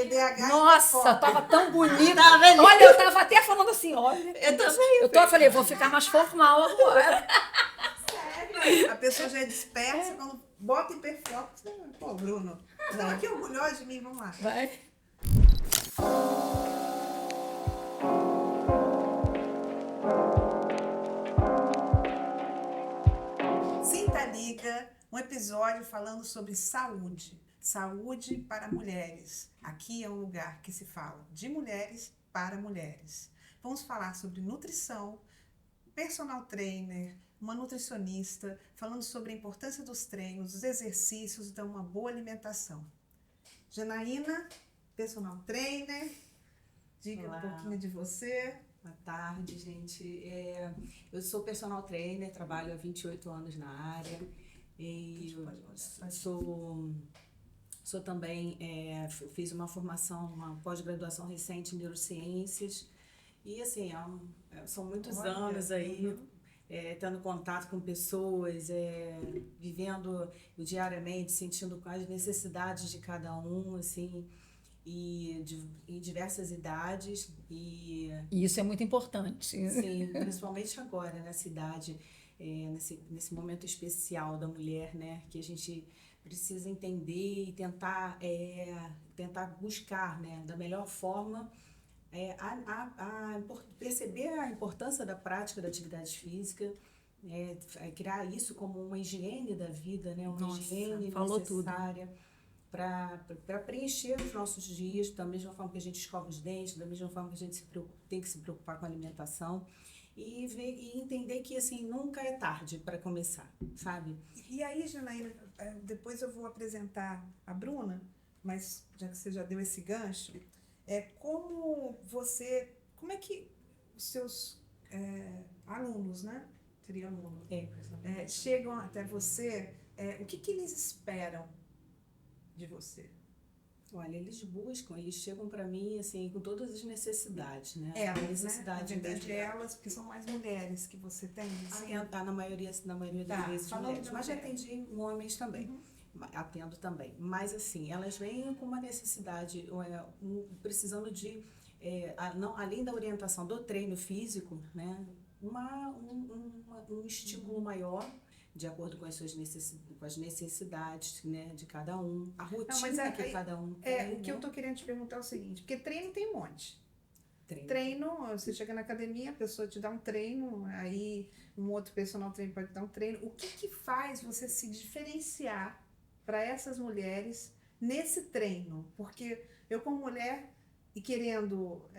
TDAH Nossa, tava tão bonita. Tá vendo? Olha, eu tava até falando assim, olha. Eu também. Falei, vou ficar mais formal agora. Sério? A pessoa já é dispersa, quando bota hiperfoco. Pô, Bruno, não, aqui orgulhosa de mim, vamos lá. Vai. Sinta Liga, um episódio falando sobre saúde. Saúde para mulheres. Aqui é um lugar que se fala de mulheres para mulheres. Vamos falar sobre nutrição, personal trainer, uma nutricionista, falando sobre a importância dos treinos, dos exercícios, então uma boa alimentação. Janaína, personal trainer, diga Olá. um pouquinho de você. Boa tarde, gente. Eu sou personal trainer, trabalho há 28 anos na área e sou também, fiz uma formação, uma pós-graduação recente em neurociências e assim, são muitos anos aí tendo contato com pessoas, vivendo diariamente, sentindo as necessidades de cada um, assim, e em diversas idades e Isso é muito importante. sim, principalmente agora nessa idade, nesse momento especial da mulher, né, que a gente precisa entender e tentar buscar, né, da melhor forma perceber a importância da prática da atividade física, criar isso como uma higiene da vida, né, uma higiene falou necessária para preencher os nossos dias, da mesma forma que a gente escova os dentes, da mesma forma que a gente tem que se preocupar com a alimentação e entender que assim nunca é tarde para começar, sabe? E aí, Janaína, depois eu vou apresentar a Bruna, mas já que você já deu esse gancho, como é que os seus alunos, né? Seria aluno, chegam até você, o que eles esperam de você? Olha, eles chegam para mim assim com todas as necessidades, né? Elas, a necessidade, né? Na verdade, elas, porque são mais mulheres que você tem. Assim. Na maioria das vezes mulheres, mas já atendi homens também. Atendo também, mas assim, elas vêm com uma necessidade, precisando de, além da orientação do treino físico, né, um estímulo maior, de acordo com as necessidades, né, de cada um, a rotina que cada um tem. O que eu estou querendo te perguntar é o seguinte, porque treino tem um monte. Treino, você chega na academia, a pessoa te dá um treino, aí um outro personal trainer pode dar um treino. O que faz você se diferenciar para essas mulheres nesse treino? Porque eu, como mulher, e querendo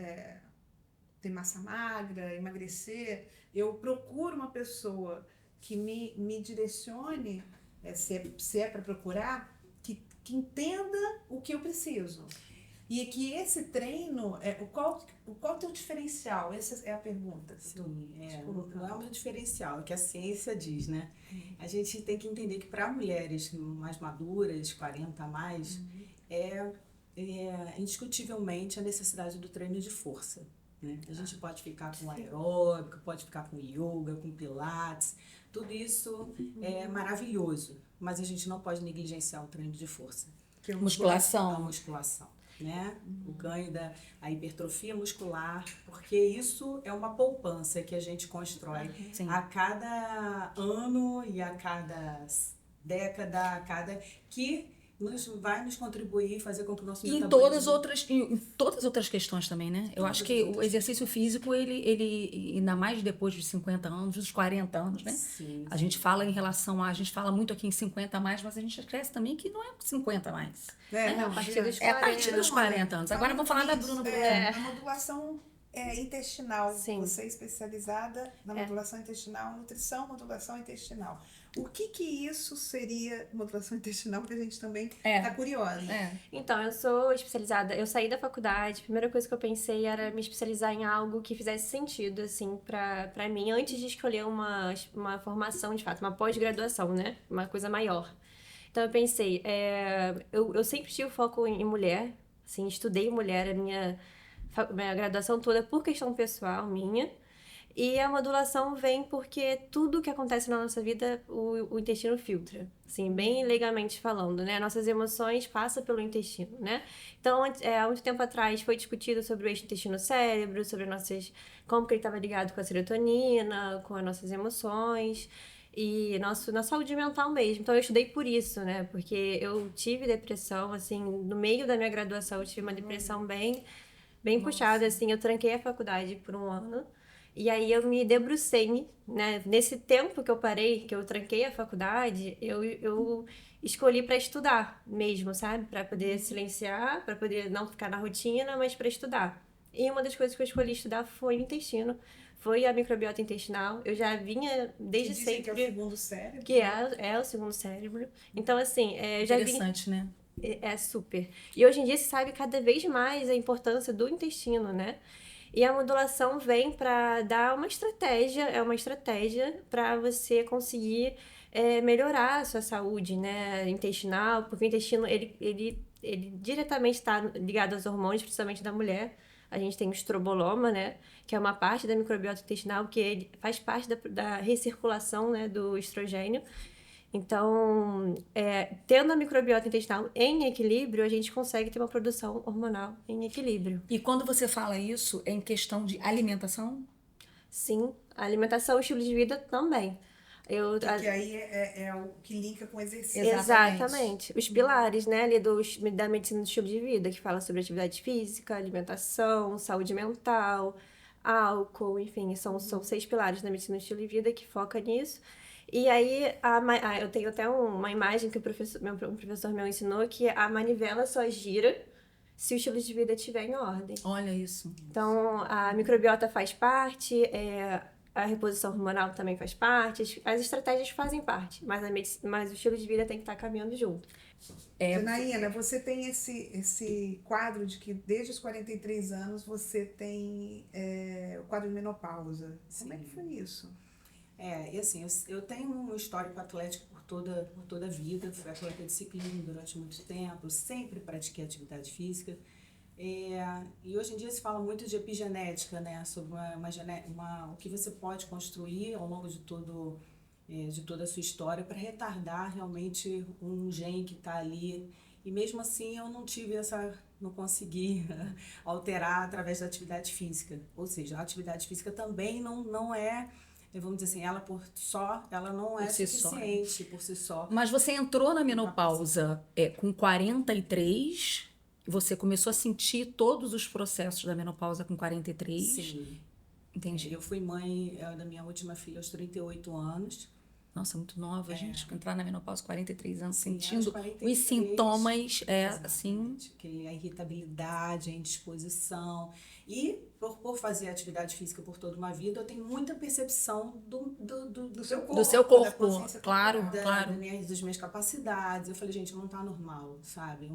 ter massa magra, emagrecer, eu procuro uma pessoa que me direcione, se é para procurar, que entenda o que eu preciso. E que esse treino, qual é o teu diferencial? Essa é a pergunta. Sim, não é o meu diferencial, é o que a ciência diz, né? A gente tem que entender que para mulheres mais maduras, 40 a mais, indiscutivelmente a necessidade do treino de força. Né? A gente pode ficar com aeróbico, pode ficar com yoga, com pilates, tudo isso é maravilhoso, mas a gente não pode negligenciar o treino de força. Que é A musculação. Né? O ganho a hipertrofia muscular, porque isso é uma poupança que a gente constrói a cada ano e a cada década, que vai nos contribuir e fazer com que o nosso metabolismo... em todas as outras questões também, né? Eu acho que o exercício físico, ele ainda mais depois de 50 anos, dos 40 anos, né? Sim. A gente fala em relação a gente fala muito aqui em 50 a mais, mas a gente esquece também que não é 50 a mais. A partir dos 40. A partir dos 40 anos. Agora vamos falar da Bruna. A modulação intestinal. Sim. Você é especializada na modulação intestinal, nutrição, modulação intestinal. O que isso seria modulação intestinal, que a gente também está curiosa. Então, eu sou especializada, eu saí da faculdade, a primeira coisa que eu pensei era me especializar em algo que fizesse sentido, assim, pra mim, antes de escolher uma formação, de fato, uma pós-graduação, né? Uma coisa maior. Então, eu pensei, eu sempre tive foco em mulher, assim, estudei mulher, a minha graduação toda por questão pessoal minha. E a modulação vem porque tudo que acontece na nossa vida, o intestino filtra. Assim, bem legalmente falando, né? Nossas emoções passam pelo intestino, né? Então, há muito tempo atrás foi discutido sobre o eixo intestino-cérebro, sobre como que ele estava ligado com a serotonina, com as nossas emoções e na saúde mental mesmo. Então, eu estudei por isso, né? Porque eu tive depressão, assim, no meio da minha graduação, eu tive uma depressão bem puxada, assim. Eu tranquei a faculdade por 1 ano. E aí eu me debrucei, né? Nesse tempo que eu parei, que eu tranquei a faculdade, eu escolhi para estudar mesmo, sabe? Para poder silenciar, para poder não ficar na rotina, mas para estudar. E uma das coisas que eu escolhi estudar foi o intestino, foi a microbiota intestinal. Eu já vinha desde sempre. Que é o segundo cérebro. Que é o segundo cérebro. Então, assim, eu já vinha... Interessante, né? É super. E hoje em dia se sabe cada vez mais a importância do intestino, né? E a modulação vem para dar uma estratégia para você conseguir melhorar a sua saúde, né, intestinal, porque o intestino, ele diretamente está ligado aos hormônios, principalmente da mulher. A gente tem o estroboloma, né, que é uma parte da microbiota intestinal, que ele faz parte da recirculação, né, do estrogênio. Então, tendo a microbiota intestinal em equilíbrio, a gente consegue ter uma produção hormonal em equilíbrio. E quando você fala isso, é em questão de alimentação? Sim, a alimentação e o estilo de vida também. Porque aí é o que linka com o exercício. Exatamente. Os pilares, né, ali da medicina do estilo de vida, que fala sobre atividade física, alimentação, saúde mental, álcool, enfim, são 6 pilares da medicina do estilo de vida que foca nisso. E aí, eu tenho até uma imagem que um professor meu ensinou, que a manivela só gira se o estilo de vida estiver em ordem. Olha isso. Então, a microbiota faz parte, a reposição hormonal também faz parte, as estratégias fazem parte, mas o estilo de vida tem que estar caminhando junto. Janaína, você tem esse quadro de que desde os 43 anos você tem o quadro de menopausa. Sim. Como é que foi isso? E assim, eu tenho um histórico atlético por toda a vida, fui atleta de ciclismo durante muito tempo, sempre pratiquei atividade física. E hoje em dia se fala muito de epigenética, né, sobre o que você pode construir ao longo de toda a sua história para retardar realmente um gene que está ali. E mesmo assim eu não consegui alterar através da atividade física. Ou seja, a atividade física também não é, vamos dizer assim, ela não é suficiente por si só. Mas você entrou na menopausa com 43, você começou a sentir todos os processos da menopausa com 43? Sim. Entendi. Eu fui mãe da minha última filha aos 38 anos. Nossa, muito nova, gente. Entrar na menopausa com 43 anos, Sim, sentindo 43, os sintomas, assim... A irritabilidade, a indisposição. E por fazer atividade física por toda uma vida, eu tenho muita percepção do seu corpo. Do seu corpo, claro. Das minhas capacidades. Eu falei, gente, não tá normal, sabe?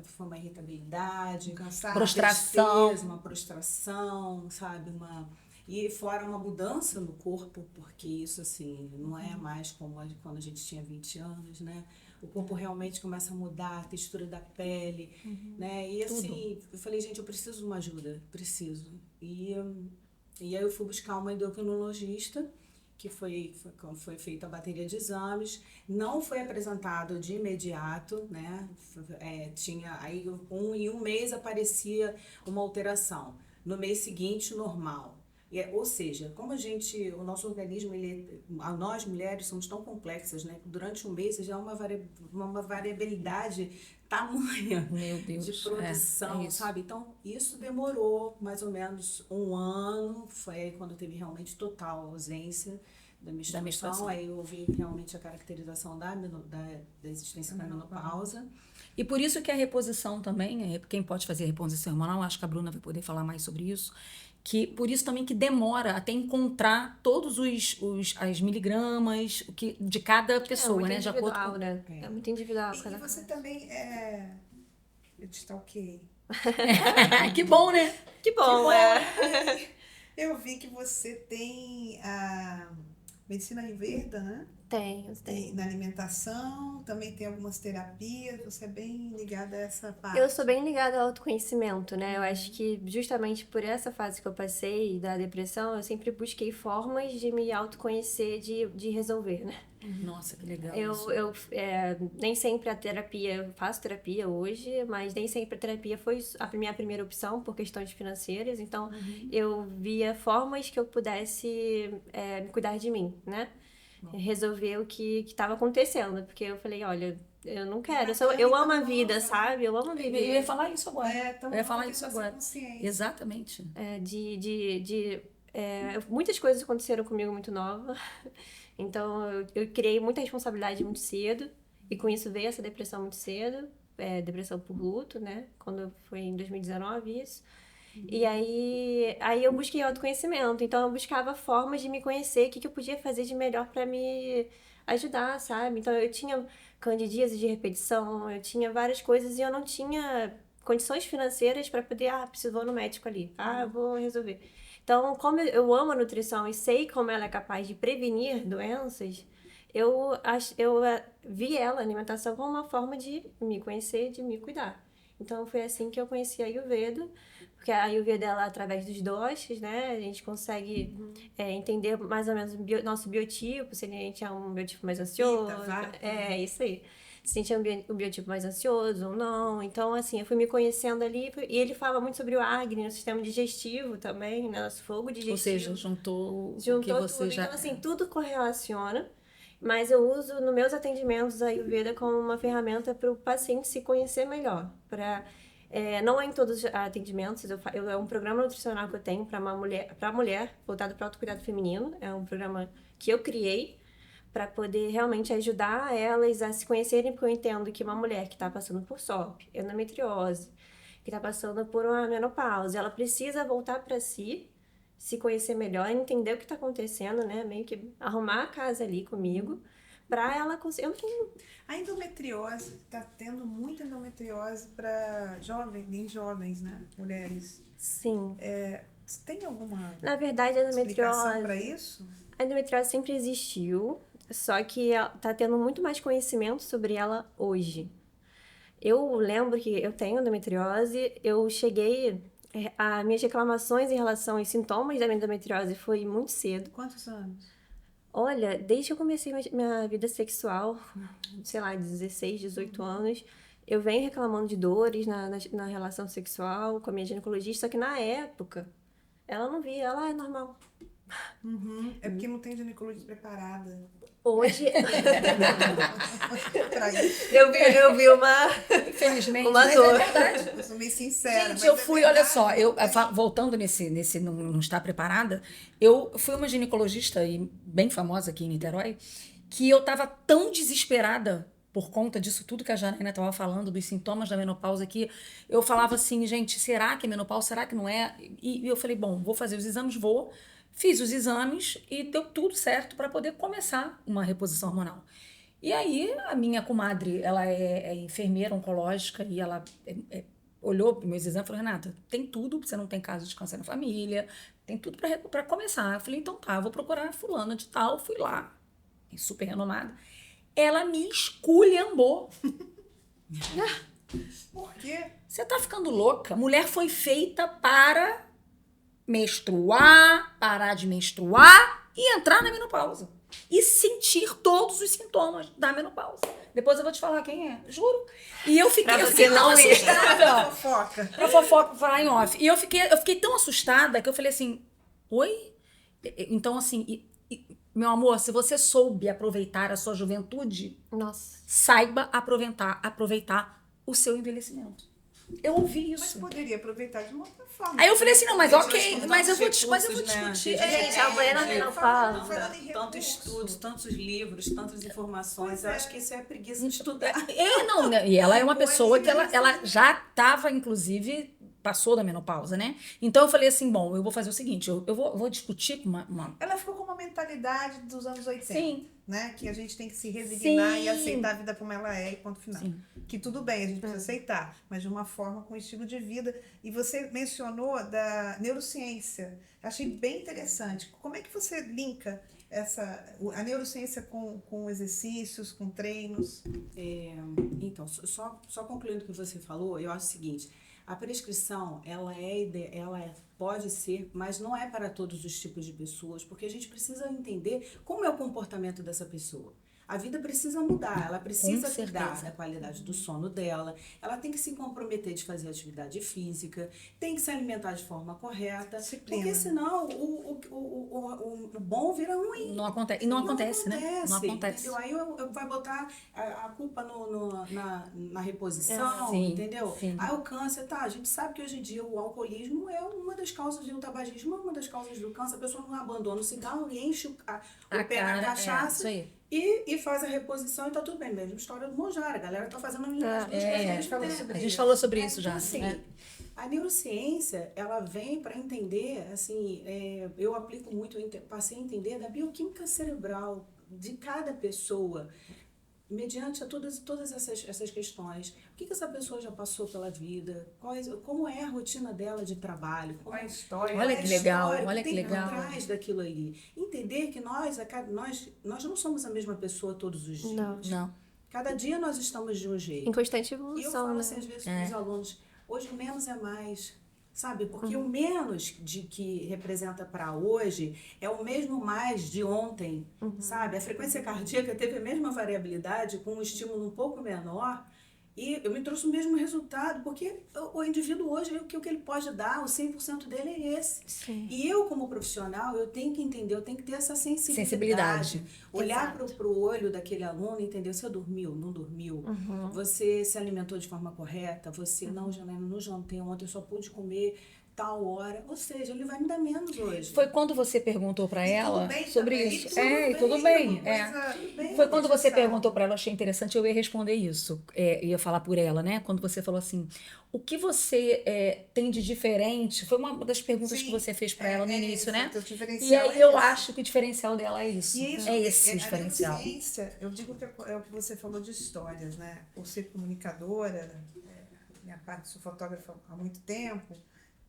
Foi uma irritabilidade, prostração. Uma prostração, sabe? E fora uma mudança no corpo, porque isso, assim, não é mais como quando a gente tinha 20 anos, né? O corpo realmente começa a mudar, a textura da pele, né? E assim, eu falei, gente, eu preciso de uma ajuda, preciso. E aí eu fui buscar uma endocrinologista, que foi feita a bateria de exames, não foi apresentado de imediato, né? Tinha aí em um mês aparecia uma alteração, no mês seguinte normal. Ou seja, como o nosso organismo, nós mulheres somos tão complexas, né? Durante um mês já há uma variabilidade tamanha de produção, sabe? Então, isso demorou mais ou menos 1 ano, foi aí quando teve realmente total ausência da menstruação. Aí houve realmente a caracterização da existência da menopausa. E por isso que a reposição também, quem pode fazer reposição hormonal, acho que a Bruna vai poder falar mais sobre isso, que por isso também que demora até encontrar todos as miligramas de cada pessoa, né? De acordo com... né? É muito individual. E você também eu te stalkeei. Que bom, né? Que bom. Eu vi que você tem a medicina Ayurveda, né? Tenho. Na alimentação, também tem algumas terapias, você é bem ligada a essa parte. Eu sou bem ligada ao autoconhecimento, né? Eu acho que justamente por essa fase que eu passei da depressão, eu sempre busquei formas de me autoconhecer, de resolver, né? Nossa, que legal. Eu nem sempre a terapia, eu faço terapia hoje, mas nem sempre a terapia foi a minha primeira opção por questões financeiras. Então, eu via formas que eu pudesse me cuidar de mim, né? Resolver o que estava acontecendo. Porque eu falei, olha, eu não quero. Eu amo a vida, sabe? Eu amo viver. Eu ia falar isso agora. Eu ia falar isso agora. Exatamente. Muitas coisas aconteceram comigo muito nova. Então, eu criei muita responsabilidade muito cedo. E com isso veio essa depressão muito cedo. Depressão por luto, né? Quando foi em 2019 isso. E aí eu busquei autoconhecimento. Então, eu buscava formas de me conhecer. O que eu podia fazer de melhor para me ajudar, sabe? Então, eu tinha candidíase de repetição. Eu tinha várias coisas e eu não tinha condições financeiras para poder... preciso ir no médico ali. Eu vou resolver. Então, como eu amo a nutrição e sei como ela é capaz de prevenir doenças, eu vi ela, a alimentação, como uma forma de me conhecer, de me cuidar. Então, foi assim que eu conheci a Ayurveda, porque a Ayurveda, ela, através dos doshas, né, a gente consegue entender mais ou menos o nosso biotipo, se a gente é um biotipo mais ansioso. Isso aí. Se a gente é um biotipo mais ansioso ou não. Então, assim, eu fui me conhecendo ali. E ele fala muito sobre o Agni, no sistema digestivo também, né? Nosso fogo digestivo. Ou seja, juntou o que você tudo. já... Então, assim, tudo correlaciona. Mas eu uso nos meus atendimentos a Ayurveda como uma ferramenta para o paciente se conhecer melhor. Não é em todos os atendimentos. É um programa nutricional que eu tenho para mulher, voltado para o autocuidado feminino. É um programa que eu criei para poder realmente ajudar elas a se conhecerem, porque eu entendo que uma mulher que está passando por SOP, endometriose, que está passando por uma menopausa, ela precisa voltar para si, se conhecer melhor, entender o que está acontecendo, né? Meio que arrumar a casa ali comigo, para ela conseguir... A endometriose, está tendo muita endometriose para jovens, né? Mulheres. Sim. Tem alguma Na verdade, a explicação para isso? A endometriose sempre existiu, só que tá tendo muito mais conhecimento sobre ela hoje. Eu lembro que eu tenho endometriose, eu cheguei... As minhas reclamações em relação aos sintomas da endometriose foi muito cedo. Quantos anos? Olha, desde que eu comecei minha vida sexual, sei lá, 16, 18 anos, eu venho reclamando de dores na relação sexual com a minha ginecologista, só que na época, ela não via, ela é normal. É porque não tem ginecologista preparada. Hoje... eu vi uma... Infelizmente, uma dor. É verdade. Eu sou meio sincera. Gente, eu fui, olha só, voltando nesse não estar preparada, eu fui uma ginecologista bem famosa aqui em Niterói, que eu estava tão desesperada por conta disso tudo que a Janaína estava falando, dos sintomas da menopausa, que eu falava assim, gente, será que é menopausa, será que não é? E eu falei, bom, vou fazer os exames, fiz os exames e deu tudo certo para poder começar uma reposição hormonal. E aí, a minha comadre, ela é enfermeira oncológica e ela olhou para meus exames e falou, Renata, tem tudo, você não tem caso de câncer na família, tem tudo para começar. Eu falei, então tá, vou procurar a fulana de tal, fui lá, super renomada. Ela me esculhambou. Por quê? Você tá ficando louca? Mulher foi feita para menstruar, parar de menstruar e entrar na menopausa. E sentir todos os sintomas da menopausa. Depois eu vou te falar quem é, juro. E eu fiquei tão assustada. Pra fofoca, falar em off. E eu fiquei tão assustada que eu falei assim, oi? Então assim, meu amor, se você soube aproveitar a sua juventude, saiba aproveitar o seu envelhecimento. Eu ouvi isso. Mas poderia aproveitar de uma outra forma. Aí eu falei assim, não, mas ok, mas eu vou discutir. Gente, a mulher não fala. Tantos estudos, tantos livros, tantas informações. Eu acho que isso é preguiça de estudar. E ela é uma pessoa que ela já estava, inclusive, passou da menopausa, né? Então eu falei assim, bom, eu vou fazer o seguinte, eu vou discutir com uma... Ela ficou com uma mentalidade dos anos 80. Sim. Né? Que a gente tem que se resignar Sim. e aceitar a vida como ela é e ponto final. Sim. Que tudo bem, a gente precisa aceitar, mas de uma forma com estilo de vida. E você mencionou da neurociência. Achei bem interessante. Como é que você linka a neurociência com exercícios, com treinos? Então, só concluindo o que você falou, eu acho o seguinte, a prescrição, ela pode ser, mas não é para todos os tipos de pessoas, porque a gente precisa entender como é o comportamento dessa pessoa. A vida precisa mudar, ela precisa cuidar da qualidade do sono dela, ela tem que se comprometer de fazer atividade física, tem que se alimentar de forma correta, Disciplina. Porque senão o bom vira ruim. Não acontece. E não acontece, né? Não acontece. Entendeu? Aí vai botar a culpa na reposição, entendeu? Sim. Aí o câncer, a gente sabe que hoje em dia o alcoolismo é uma das causas, e o tabagismo é uma das causas do câncer. A pessoa não abandona o cigarro e enche o pé na cachaça. Isso aí. E faz a reposição e tá tudo bem. Mesma história do Monjara. A galera tá fazendo a mesma coisa. A gente falou sobre isso já. Então, assim, a neurociência, ela vem para entender, assim, eu aplico muito, passei a entender da bioquímica cerebral de cada pessoa, mediante a todas essas questões. O que essa pessoa já passou pela vida? Como é a rotina dela de trabalho? Qual é a história? Olha que legal, olha que legal. Por trás daquilo ali. Entender que nós não somos a mesma pessoa todos os dias. Não. Cada dia nós estamos de um jeito. Em constante E eu evolução, falo né? assim, às vezes, para os alunos, hoje o menos é mais. Sabe? Porque o menos de que representa para hoje é o mesmo mais de ontem, sabe? A frequência cardíaca teve a mesma variabilidade com um estímulo um pouco menor e eu me trouxe o mesmo resultado, porque o indivíduo hoje, o que ele pode dar, o 100% dele é esse. Sim. E eu, como profissional, eu tenho que entender, eu tenho que ter essa sensibilidade. Olhar para o olho daquele aluno e entender, você dormiu, não dormiu, você se alimentou de forma correta, você não jantei ontem, eu só pude comer tal hora, ou seja, ele vai me dar menos hoje. Foi quando você perguntou para ela sobre também. isso. Tudo bem. Foi quando você necessário. perguntou para ela, achei interessante, eu ia responder isso. Ia falar por ela, né? Quando você falou assim, o que você tem de diferente? Foi uma das perguntas que você fez para ela no início, né? E aí eu acho que o diferencial dela é isso. É esse o diferencial. A neurociência, eu digo que é o que você falou de histórias, né? Por ser comunicadora, minha parte, sou fotógrafa há muito tempo,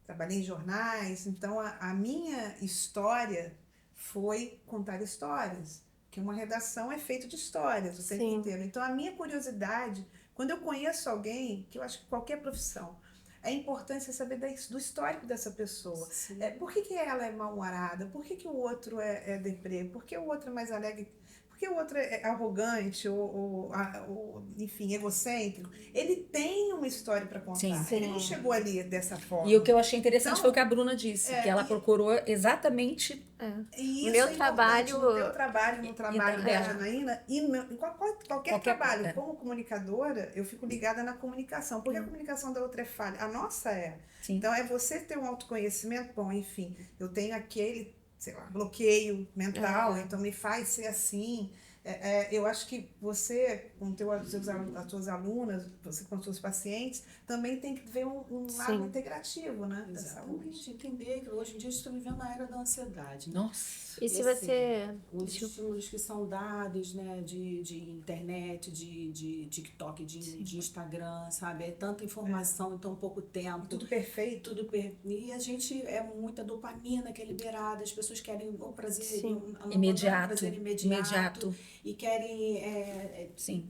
trabalhei em jornais, então a minha história foi contar histórias, porque uma redação é feita de histórias o tempo inteiro. Então a minha curiosidade, quando eu conheço alguém, que eu acho que qualquer profissão, é importante você saber do histórico dessa pessoa. Por que ela é mal-humorada? Por que o outro é deprê? Por que o outro é mais alegre? Por que o outro é arrogante ou enfim, egocêntrico? Ele tem uma história para contar. Sim. Ele não chegou ali dessa forma. E o que eu achei interessante foi o que a Bruna disse, que ela procurou exatamente... E meu trabalho... No trabalho da Janaína, e em qualquer trabalho. Como comunicadora, eu fico ligada na comunicação, porque a comunicação da outra é falha. A nossa é. Sim. Então, é você ter um autoconhecimento. Bom, enfim, eu tenho aquele, sei lá, bloqueio mental, então me faz ser assim. Eu acho que você, com as suas alunas, você com os seus pacientes, também tem que ver um lado integrativo, né? Exatamente. Entender que hoje em dia estamos vivendo a era da ansiedade. Né? Nossa. E se você... Os estímulos que são dados, né, de internet, de TikTok, de Instagram, sabe? É tanta informação em tão pouco tempo. Tudo perfeito. E a gente, muita dopamina que é liberada, as pessoas querem o prazer imediato. E querem...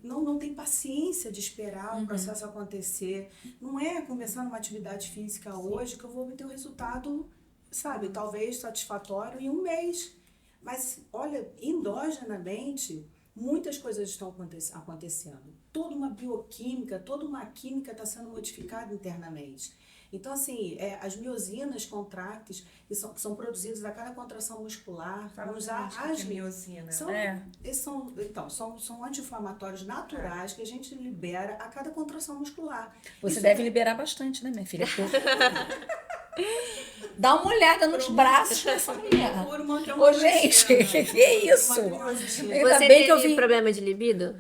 Não tem paciência de esperar o processo acontecer. Não é começando uma atividade física hoje que eu vou obter o resultado, sabe, talvez satisfatório em um mês. Mas, olha, endogenamente, muitas coisas estão acontecendo. Toda uma bioquímica, toda uma química está sendo modificada internamente. Então, assim, as miosinas contrácteis, que são produzidas a cada contração muscular, miosina. São anti-inflamatórios naturais que a gente libera a cada contração muscular. Você deve liberar bastante, né, minha filha? Dá uma olhada nos braços dessa mulher. Ô, gente, que é isso? Você teve problema de libido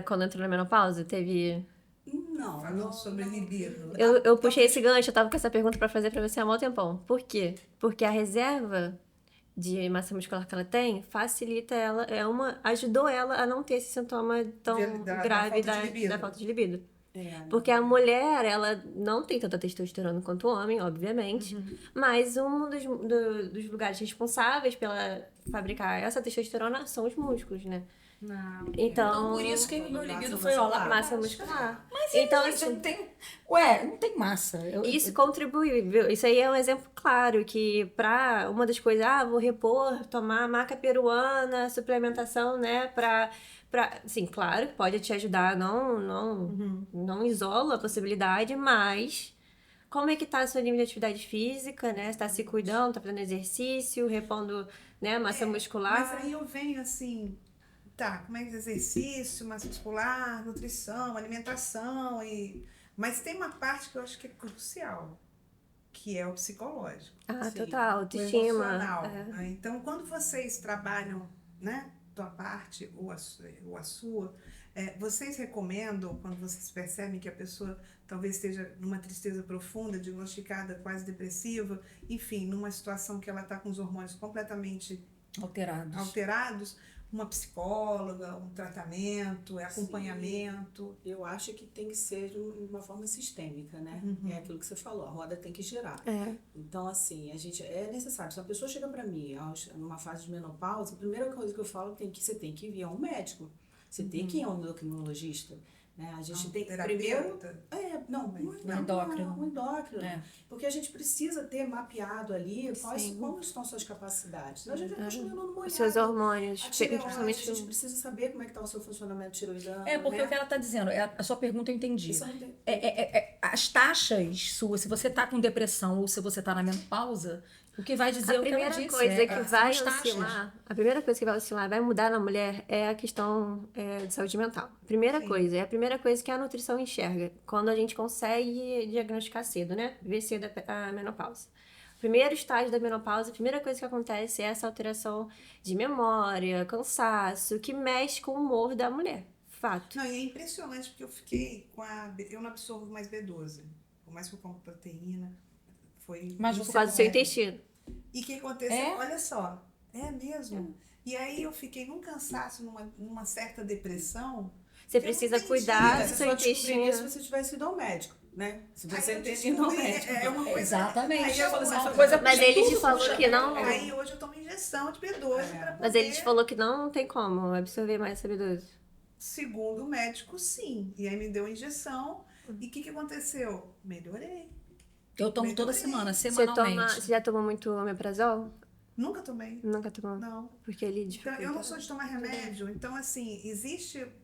quando entrou na menopausa? Teve... Não sobre libido. Eu puxei esse gancho, eu tava com essa pergunta pra fazer pra você há mó tempão. Por quê? Porque a reserva de massa muscular que ela tem, facilita ela, ajudou ela a não ter esse sintoma tão grave da falta de libido. Porque a mulher, ela não tem tanta testosterona quanto o homem, obviamente, mas um dos lugares responsáveis pela fabricar essa testosterona são os músculos, né? Não. Então, por isso que meu libido foi lá. Massa muscular. Mas então, gente, não tem... Ué, não tem massa. Isso contribui, viu? Isso aí é um exemplo claro que pra uma das coisas, vou repor, tomar maca peruana, suplementação, né, sim, claro, pode te ajudar, não isola a possibilidade, mas como é que tá a sua nível de atividade física, né? Você tá se cuidando, tá fazendo exercício, repondo, né, massa muscular. Mas aí eu venho assim, tá, como é que é exercício, massa muscular, nutrição, alimentação, mas tem uma parte que eu acho que é crucial, que é o psicológico. Total, autoestima. O emocional. Né? Então, quando vocês trabalham, né, tua parte ou a sua, vocês recomendam, quando vocês percebem que a pessoa talvez esteja numa tristeza profunda, diagnosticada quase depressiva, enfim, numa situação que ela está com os hormônios completamente alterados, uma psicóloga, um tratamento, acompanhamento? Sim, eu acho que tem que ser de uma forma sistêmica, né? É aquilo que você falou, a roda tem que girar. Então, assim, é necessário. Se a pessoa chega para mim numa fase de menopausa, a primeira coisa que eu falo é que você tem que ir a um médico. Você tem que ir a um endocrinologista. Né? A gente tem primeiro... Um endócrino. Porque a gente precisa ter mapeado ali como estão suas capacidades. Senão a gente vai continuando no molhado. Os seus hormônios. A gente precisa saber como é que está o seu funcionamento tiroidiano. Porque o que ela está dizendo, a sua pergunta eu entendi. As taxas suas, se você está com depressão ou se você está na menopausa, o que vai dizer o que ela disse. A primeira coisa que vai oscilar, vai mudar na mulher é a questão de saúde mental. É a primeira coisa que a nutrição enxerga. Quando a gente consegue diagnosticar cedo, né? Ver cedo a menopausa. O primeiro estágio da menopausa, a primeira coisa que acontece é essa alteração de memória, cansaço, que mexe com o humor da mulher. Fato. Não, e é impressionante porque eu fiquei eu não absorvo mais B12. Por mais que eu como proteína, Mas por causa do seu intestino. E o que aconteceu? Olha só, é mesmo. E aí eu fiquei num cansaço, numa certa depressão. Você precisa cuidar do seu intestino. Se você tivesse ido ao médico, né? Se você entende ao médico. É uma coisa. Exatamente. Mas ele te falou que não. Aí hoje eu tomo injeção de B12 para poder... Mas ele te falou que não tem como absorver mais essa B12. Segundo o médico, sim. E aí me deu injeção. E o que aconteceu? Melhorei. Eu tomo toda semana, semanalmente. Você já tomou muito omeprazol? Nunca tomei. Nunca tomou? Não. Porque ele dificulta. Eu não sou de tomar remédio. Então, assim,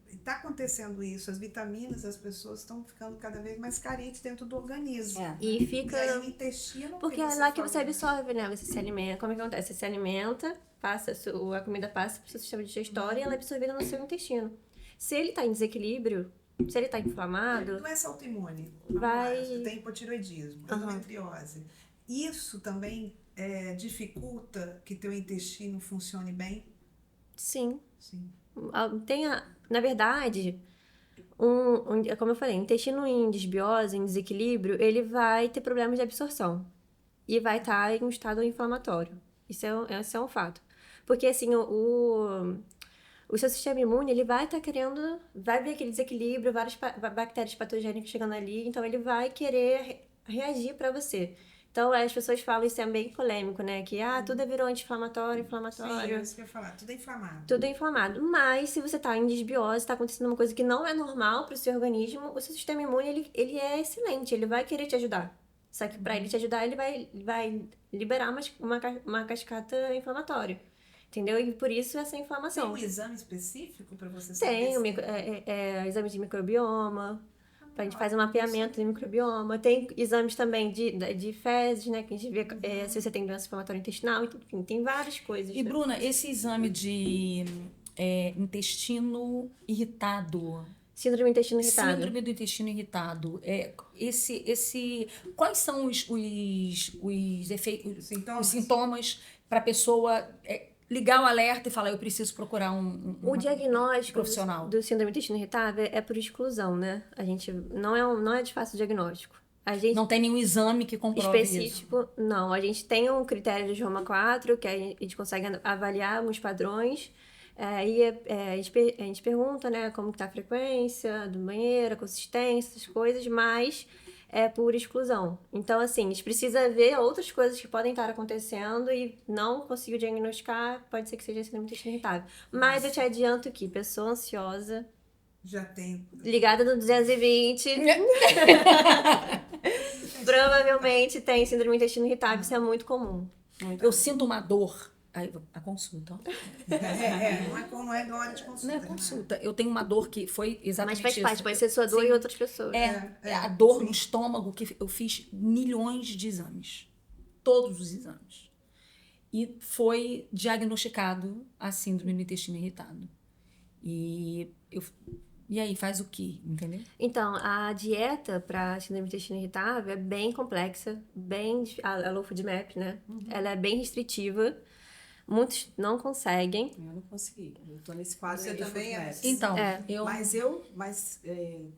está acontecendo isso. As vitaminas, as pessoas estão ficando cada vez mais carentes dentro do organismo. E fica... E aí o intestino... Porque é lá que você absorve, né? Você se alimenta. Como é que acontece? Você se alimenta, a comida passa para o seu sistema digestório e ela é absorvida no seu intestino. Se ele está em desequilíbrio, se ele está inflamado... Doença autoimune. Vai... Tem hipotiroidismo, endometriose. Isso também dificulta que teu intestino funcione bem? Sim. Na verdade, como eu falei, intestino em desbiose, em desequilíbrio, ele vai ter problemas de absorção. E vai estar em um estado inflamatório. Esse é um fato. Porque, assim, o seu sistema imune, ele vai estar querendo... Vai ver aquele desequilíbrio, várias bactérias patogênicas chegando ali. Então, ele vai querer reagir para você. Então, as pessoas falam, isso é bem polêmico, né? Que, tudo virou anti-inflamatório, inflamatório. Sim, é isso que eu ia falar. Tudo é inflamado. Tudo é inflamado. Mas, se você está em desbiose, está acontecendo uma coisa que não é normal para o seu organismo, o seu sistema imune, ele é excelente. Ele vai querer te ajudar. Só que para ele te ajudar, ele vai liberar uma cascata inflamatória. Entendeu? E por isso essa inflamação. Tem um exame específico para você saber? Tem, exame de microbioma. A gente faz um mapeamento de microbioma. Tem exames também de fezes, né? Que a gente vê se você tem doença inflamatória intestinal. Enfim, tem várias coisas. E, Bruna, esse exame de intestino irritado... Síndrome do intestino irritado. Síndrome do intestino irritado. Quais são os efeitos, os sintomas para a pessoa ligar o alerta e falar, eu preciso procurar o diagnóstico profissional? Do síndrome do intestino irritável é por exclusão, né? A gente não é de fácil diagnóstico. Não tem nenhum exame que comprove específico, isso. Não, a gente tem um critério de Roma 4, que a gente consegue avaliar alguns padrões, a gente pergunta, né, como que tá a frequência do banheiro, a consistência, essas coisas, mas é por exclusão. Então, assim, a gente precisa ver outras coisas que podem estar acontecendo e não conseguiu diagnosticar, pode ser que seja síndrome do intestino irritável. Mas eu te adianto que pessoa ansiosa... Já tem. Ligada no 220. Provavelmente tem síndrome do intestino irritável, isso é muito comum. Eu sinto uma dor. Aí, a consulta. Não é hora de consulta. Não é consulta. Eu tenho uma dor que foi exatamente Mas faz parte, isso. pode ser sua dor e outras pessoas. A dor no estômago, que eu fiz milhões de exames. Todos os exames. E foi diagnosticado a síndrome do intestino irritado. E aí, faz o quê? Entendeu? Então, a dieta para síndrome do intestino irritável é bem complexa, a low food map, né? Ela é bem restritiva. Muitos não conseguem. Eu não consegui. Eu tô nesse quadro. Você também é? Então,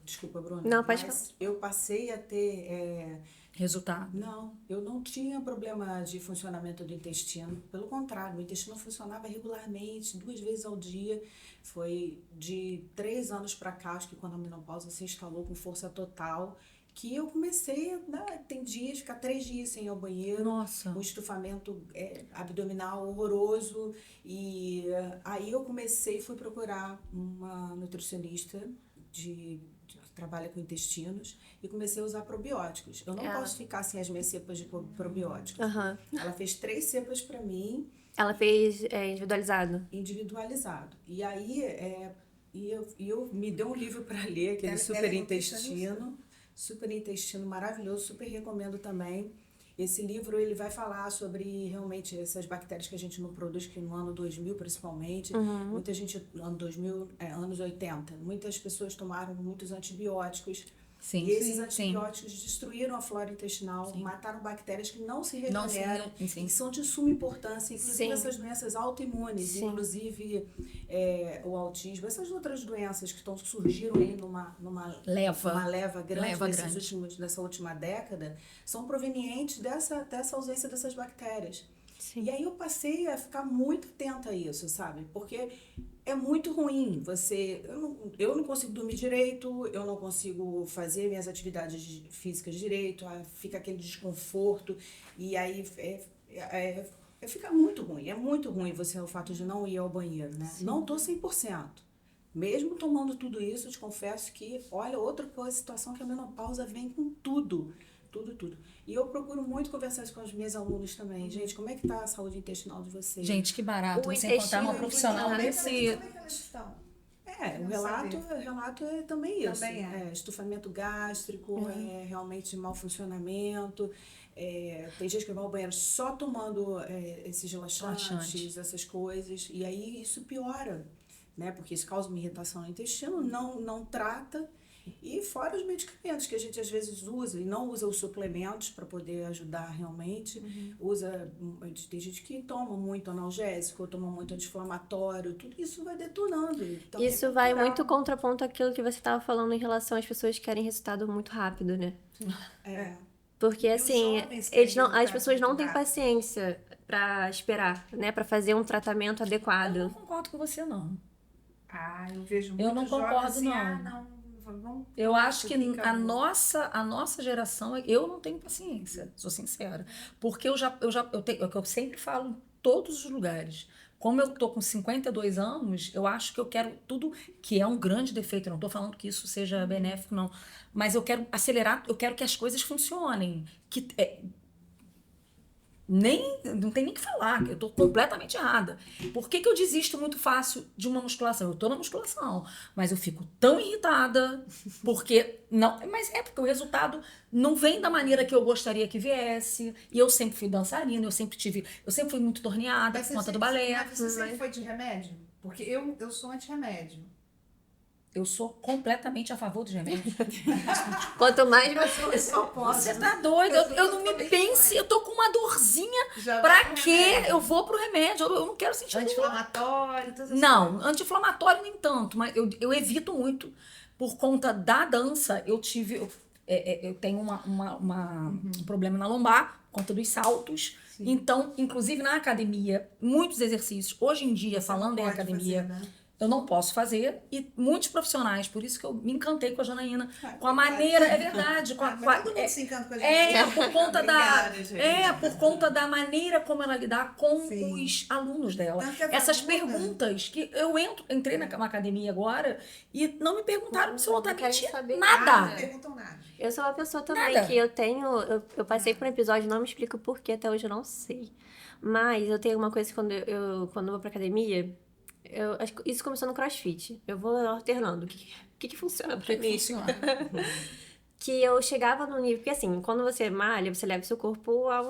desculpa, Bruna. Não, pode falar. Eu passei a ter... resultado. Não, eu não tinha problema de funcionamento do intestino. Pelo contrário, o intestino funcionava regularmente, 2 vezes ao dia. Foi de 3 anos para cá, acho que quando a menopausa se instalou com força total, que eu comecei, tem dias, ficar 3 dias sem ir ao banheiro. Nossa. Um estufamento abdominal horroroso. E aí eu fui procurar uma nutricionista que trabalha com intestinos e comecei a usar probióticos. Eu não posso ficar sem as minhas cepas de probióticos. Ela fez 3 cepas para mim. Ela fez individualizado? Individualizado. E aí, eu me deu um livro para ler, aquele Super Intestino maravilhoso, super recomendo também. Esse livro ele vai falar sobre realmente essas bactérias que a gente não produz, que no ano 2000 principalmente, muita gente, ano 2000, anos 80, muitas pessoas tomaram muitos antibióticos. Sim, e esses antibióticos destruíram a flora intestinal, mataram bactérias que não se regeneram, e são de suma importância, inclusive essas doenças autoimunes, inclusive o autismo, essas outras doenças que surgiram aí numa leva grande nessa última década, são provenientes dessa ausência dessas bactérias. Sim. E aí eu passei a ficar muito atenta a isso, sabe? Porque é muito ruim. Eu não consigo dormir direito, eu não consigo fazer minhas atividades físicas direito, fica aquele desconforto, e aí fica muito ruim. É muito ruim o fato de não ir ao banheiro, né? Sim. Não tô 100%. Mesmo tomando tudo isso, eu te confesso que, olha, outra situação que a menopausa vem com tudo. Tudo. E eu procuro muito conversar isso com os meus alunos também. Gente, como é que tá a saúde intestinal de vocês? Gente, que barato você encontrar uma profissional nesse... O relato é também isso. Também estufamento gástrico, realmente mau funcionamento. Tem gente que vai ao banheiro só tomando esses relaxantes, essas coisas. E aí isso piora, né? Porque isso causa uma irritação no intestino, não trata. E fora os medicamentos que a gente às vezes usa, e não usa os suplementos para poder ajudar realmente, tem gente que toma muito analgésico, toma muito anti-inflamatório, tudo isso vai detonando. Então, isso vai muito contraponto àquilo que você estava falando em relação às pessoas que querem resultado muito rápido, né? Porque assim, as pessoas não têm paciência para esperar, né, para fazer um tratamento adequado. Eu não concordo com você, não. Eu vejo muito. Eu não concordo, não. Eu acho que a nossa geração, eu não tenho paciência, sou sincera. Porque eu sempre falo em todos os lugares. Como eu tô com 52 anos, eu acho que eu quero tudo, que é um grande defeito, eu não tô falando que isso seja benéfico, não. Mas eu quero acelerar, eu quero que as coisas funcionem. Não tem nem o que falar, eu tô completamente errada. Por que eu desisto muito fácil de uma musculação? Eu tô na musculação, mas eu fico tão irritada, porque porque o resultado não vem da maneira que eu gostaria que viesse. E eu sempre fui dançarina, eu sempre fui muito torneada por conta do balé. Mas você sempre foi de remédio? Porque eu sou anti-remédio. Eu sou completamente a favor dos remédios. Quanto mais você tá doido. Eu não me pense, eu tô com uma dorzinha. Pra quê? Eu vou pro remédio. Eu não quero sentir anti-inflamatório. Não, anti-inflamatório nem tanto, mas eu evito muito. Por conta da dança, eu tenho um problema na lombar, por conta dos saltos. Sim. Então, inclusive na academia, muitos exercícios, hoje em dia, Você falando não em pode academia, fazer, né? eu não posso fazer. E muitos profissionais, por isso que eu me encantei com a Janaína, com a verdade. maneira, é verdade, Mas todo mundo se encanta com a gente. por conta Obrigada, gente. por conta da maneira como ela lidar com Sim. os alunos dela. Tanto que as Essas alunas- perguntas que entrei na academia agora e não me perguntaram absolutamente Não querem saber Não nada. perguntam nada. Eu sou uma pessoa também Nada. que eu passei por um episódio, não me explico por que até hoje eu não sei. Mas eu tenho uma coisa que quando eu vou pra academia, acho que isso começou no CrossFit. Eu vou alternando. O que funciona pra mim? Funciona. Que eu chegava no nível... Porque assim, quando você malha, você leva o seu corpo a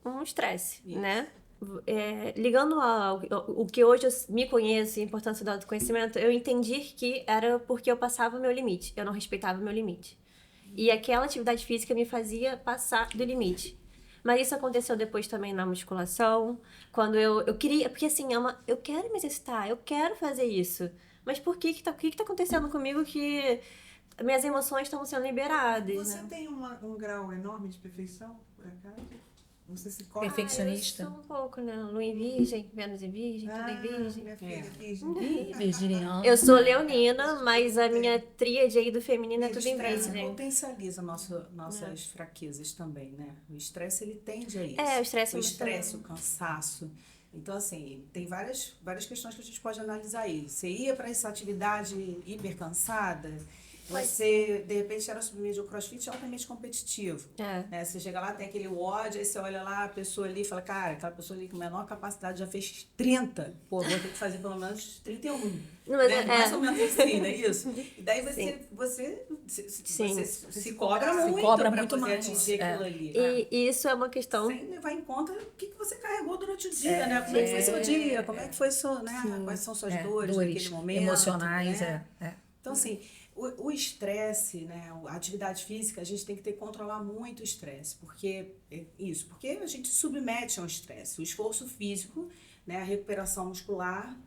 um estresse, Isso. né? Ligando o que hoje eu me conheço, a importância do autoconhecimento, eu entendi que era porque eu passava o meu limite. Eu não respeitava o meu limite. E aquela atividade física me fazia passar do limite. Mas isso aconteceu depois também na musculação, quando eu queria... Porque assim, eu quero me exercitar, eu quero fazer isso. Mas por que tá acontecendo comigo que minhas emoções estão sendo liberadas, Você né? tem um grau enorme de perfeição, por acaso? Você se cobra? Perfeccionista. Eu sou um pouco, né? Lua em virgem, Vênus em virgem, tudo em virgem. Minha filha, É. virgem. Ih, virginiana. Eu sou leonina, mas a minha tríade aí do feminino é O tudo em estresse virgem. potencializa nossas fraquezas também, né? O estresse, ele tende a isso. O estresse O emocional. estresse, o cansaço. Então, assim, tem várias questões que a gente pode analisar aí. Você ia para essa atividade hiper cansada, você, de repente, era submetido ao crossfit altamente competitivo. Né? Você chega lá, tem aquele ódio, aí você olha lá, a pessoa ali e fala, cara, aquela pessoa ali com menor capacidade já fez 30. Pô, vou ter que fazer pelo menos 31. Não, mas Né? Mais ou menos assim, não é isso? E daí você se cobra muito cobra para muito poder mais. atingir aquilo ali. né? E isso é uma questão... Sem levar em conta o que você carregou durante o dia, né? Como é que foi seu dia? Como é que foi seu, né? Quais são suas dores naquele momento? emocionais, né? Então, assim, o estresse, né? A atividade física, a gente tem que controlar muito o estresse, porque a gente submete ao estresse. O esforço físico, né? A recuperação muscular,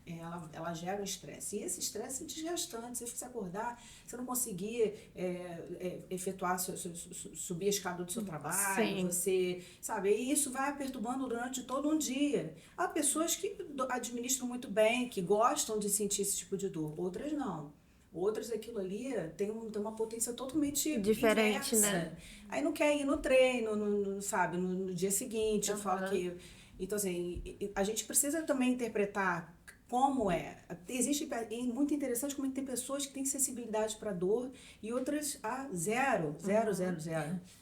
ela gera um estresse. E esse estresse é desgastante. Se você acordar, você não conseguir efetuar, subir a escada do seu trabalho, Sim. você, sabe? E isso vai perturbando durante todo um dia. Há pessoas que administram muito bem, que gostam de sentir esse tipo de dor, outras não. Outras, aquilo ali tem uma potência totalmente Diferente, inversa. né? Aí não quer ir no treino, sabe? No dia seguinte, eu falo que... Então, assim, a gente precisa também interpretar como é. Existe, é muito interessante como tem pessoas que têm sensibilidade para dor e outras zero.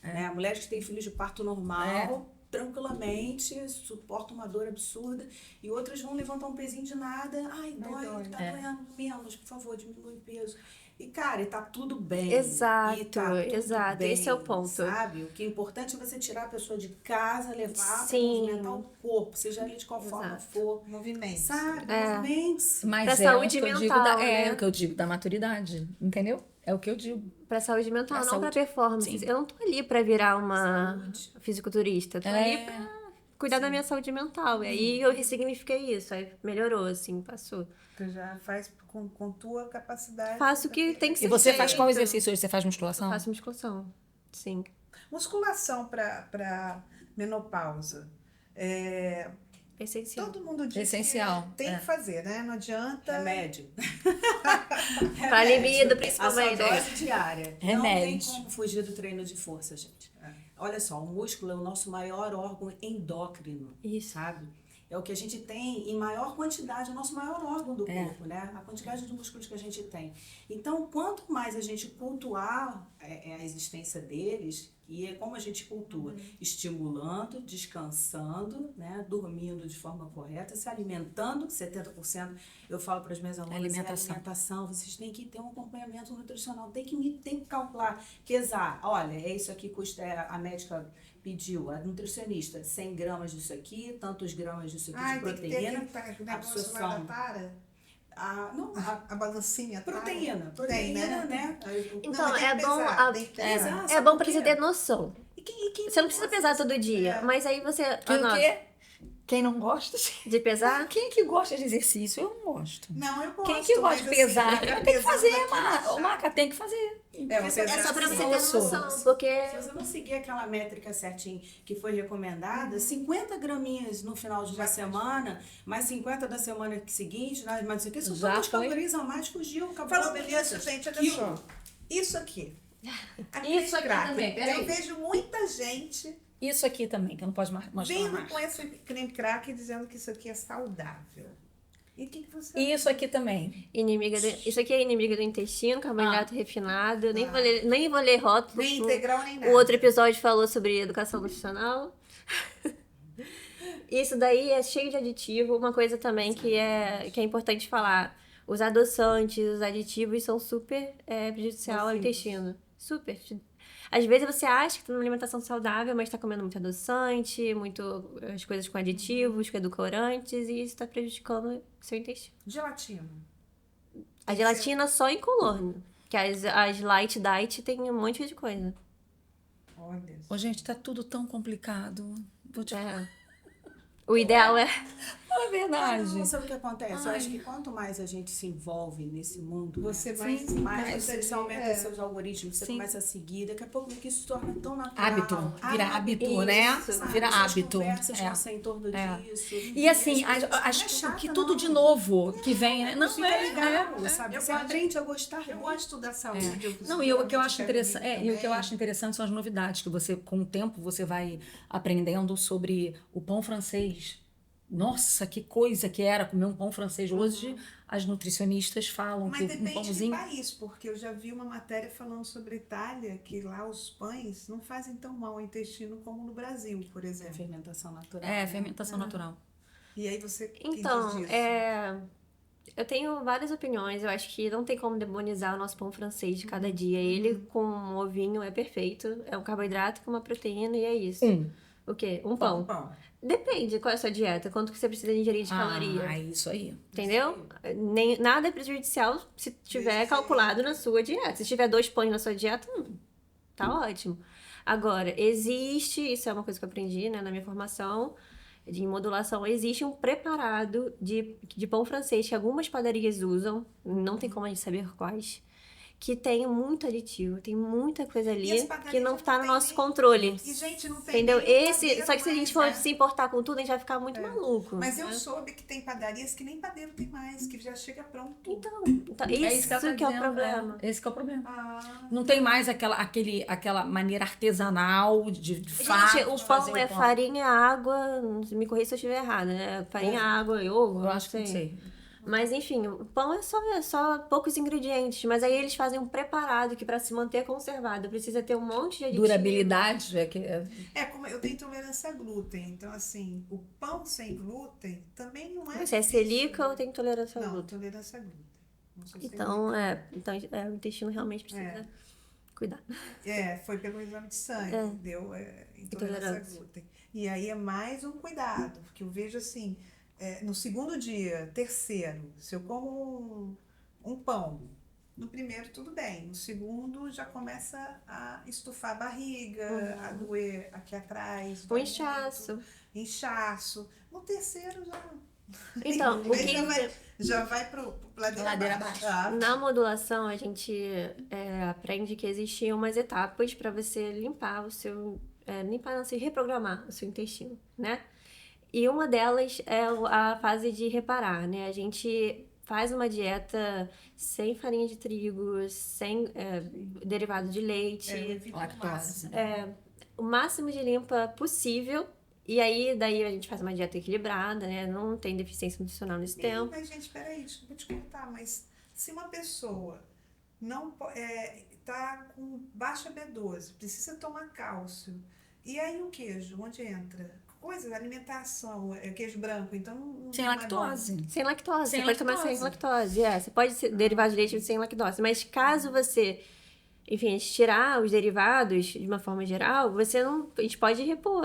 Né? Mulheres que têm filhos de parto normal... tranquilamente, suporta uma dor absurda, e outras vão levantar um pezinho de nada, dói, tá doendo menos, por favor, diminui o peso. E, cara, tá tudo bem. Exato, e tá tudo exato. bem, Esse é o ponto. Sabe? O que é importante é você tirar a pessoa de casa, levar pra Sim. movimentar o corpo, seja ele de qual forma for. Movimento. Sabe? Movimentos. Mas Pra é saúde o que eu digo mental, né? é o que eu digo da maturidade, entendeu? É o que eu digo. Pra saúde mental, Pra não pra saúde. performance. Sim. Eu não tô ali pra virar uma fisiculturista. Eu tô ali É. pra cuidar da minha saúde mental. E aí eu ressignifiquei isso. Aí melhorou, assim, passou. Tu já faz com tua capacidade. Faço o que tem que ser E você feito. faz qual exercício hoje? Você faz musculação? Faço musculação. Sim. Musculação para menopausa. É essencial. Todo mundo diz Essencial, que tem que fazer, né? Não adianta. Remédio. Pra libido, A principalmente. sua dose diária. Não tem Remédio. como fugir do treino de força, gente. Olha só, o músculo é o nosso maior órgão endócrino, Isso. sabe? É o que a gente tem em maior quantidade, é o nosso maior órgão do corpo, né? A quantidade de músculos que a gente tem. Então, quanto mais a gente cultuar a existência deles, e é como a gente cultua, estimulando, descansando, né? Dormindo de forma correta, se alimentando, 70%, eu falo para as minhas alunas, alimentação, vocês têm que ter um acompanhamento nutricional, tem que calcular, pesar, olha, isso aqui custa, a médica pediu, a nutricionista, 100 gramas disso aqui, tantos gramas disso aqui de proteína, tem que ter aquele negócio lá da tara. A balancinha. proteína, Tem, né? Então, mas tem é que bom, pesar, tem que pesar. Exato. é bom pra você ter noção. E quem Você não precisa pesar todo dia, mas aí você... O quê? Quem não gosta? De pesar? Quem que gosta de exercício? Eu não gosto. Não, eu gosto. Quem que gosta mas de assim, pesar? fica Tem que fazer, pesando aqui, Marca. Tem que fazer. É só pra você ter Nossa. noção, porque... Se você não seguir aquela métrica certinho que foi recomendada, 50 graminhas no final de uma semana, mais 50 da semana seguinte, mas não sei o que, isso Já todos foi. valorizam mais, fugiu, acabou. Falando beleza. nisso, gente, olha Quilo. só. Isso aqui. Isso aqui também, peraí. Eu vejo muita gente Isso aqui também, que não pode mostrar vindo mais. com esse creme crack dizendo que isso aqui é saudável. E o que você E isso aqui também. Isso aqui é inimiga do intestino, carboidrato refinado. Nem vou ler rótulo. nem integral nem nada? O outro episódio falou sobre educação nutricional. Isso daí é cheio de aditivo. Uma coisa também que é importante falar. Os adoçantes, os aditivos são super prejudicial ao intestino. Super. Às vezes você acha que está numa alimentação saudável, mas está comendo muito adoçante, as coisas com aditivos, com edulcorantes, e isso está prejudicando o seu intestino. Gelatina. A gelatina só incolor, que as light diet tem um monte de coisa. Olha. Ô, gente, tá tudo tão complicado. Vou te falar. O ideal é... Fala a verdade. Não, sabe o que acontece? Eu acho que quanto mais a gente se envolve nesse mundo, Você né, mais você aumenta Sim. seus algoritmos, você Sim. começa a seguir, daqui a pouco que isso se torna tão natural. Hábito. Vira hábito, né? sabe? Vira As hábito. conversas É. vão ser em torno disso. E assim, as coisas- acho não é chato, que não. tudo de novo que vem, né? Não, Fica legal, sabe? Eu Você gosto- aprende a gostar. Eu gosto da saúde. Não, e o que eu acho interessante, e o que eu acho interessante são as novidades que você, com o tempo, você vai aprendendo sobre o pão francês. Nossa, que coisa que era comer um pão francês. Hoje, as nutricionistas falam Mas que um depende pãozinho. do país, porque eu já vi uma matéria falando sobre Itália, que lá os pães não fazem tão mal ao intestino como no Brasil, por É exemplo. fermentação natural. É, fermentação natural. E aí você que Então, diz disso? eu tenho várias opiniões. Eu acho que não tem como demonizar o nosso pão francês de cada dia. Ele com um ovinho é perfeito. É um carboidrato com uma proteína e é isso. O quê? Um pão. Pão. Depende qual é a sua dieta, quanto que você precisa ingerir de caloria. Ah, isso aí. Entendeu? Nada é prejudicial se tiver Isso calculado na sua dieta. Se tiver 2 pães na sua dieta, tá ótimo. Agora, isso é uma coisa que eu aprendi, né, na minha formação de modulação, existe um preparado de pão francês que algumas padarias usam, não tem como a gente saber quais, que tem muito aditivo, tem muita coisa E ali as padarias que não não tá no tem nosso nem- controle. E, gente, não tem Entendeu? nem Só que se a gente for mais, né? se importar com tudo, a gente vai ficar muito maluco. Mas eu né? soube que tem padarias que nem padeiro tem mais, que já chega pronto. Então, que isso ela tá que é o dizendo, problema. Esse que é o problema. Ah, Não tem mais aquela maneira artesanal de fato. Gente, o de pão fazer é farinha, água, me corrija se eu estiver errada, né? Farinha, água e ovo, Eu acho que não sei. Mas enfim, o pão é só poucos ingredientes, mas aí eles fazem um preparado que para se manter conservado precisa ter um monte de aditivo. Durabilidade, como eu tenho intolerância a glúten, então assim, o pão sem glúten também não é. Você é difícil, celíaca né? ou tem intolerância ao Não, glúten? intolerância a glúten. Não sou Então, o intestino realmente precisa cuidar. Foi pelo exame de sangue, deu intolerância a glúten. E aí é mais um cuidado, porque eu vejo assim, no segundo dia, terceiro, se eu como um pão, no primeiro tudo bem, no segundo já começa a estufar a barriga, a doer aqui atrás. O vômito, inchaço. No terceiro já... Então, o que já vai pro Ladeira abaixo. na modulação a gente aprende que existem umas etapas para você limpar o seu, reprogramar o seu intestino, né? E uma delas é a fase de reparar, né? A gente faz uma dieta sem farinha de trigo, sem derivado de leite, lactose. o máximo de limpa possível. E aí, daí a gente faz uma dieta equilibrada, né? Não tem deficiência nutricional nesse tempo. Mas, gente, peraí, desculpa te cortar, mas se uma pessoa não tá com baixa B12, precisa tomar cálcio, e aí o queijo, onde entra? Coisa, alimentação, queijo branco, então não Sem não é lactose. Sem lactose. Sem Você pode tomar sem lactose. lactose. Você pode derivar de leite sem lactose. Mas caso você, enfim, tirar os derivados de uma forma geral, a gente pode repor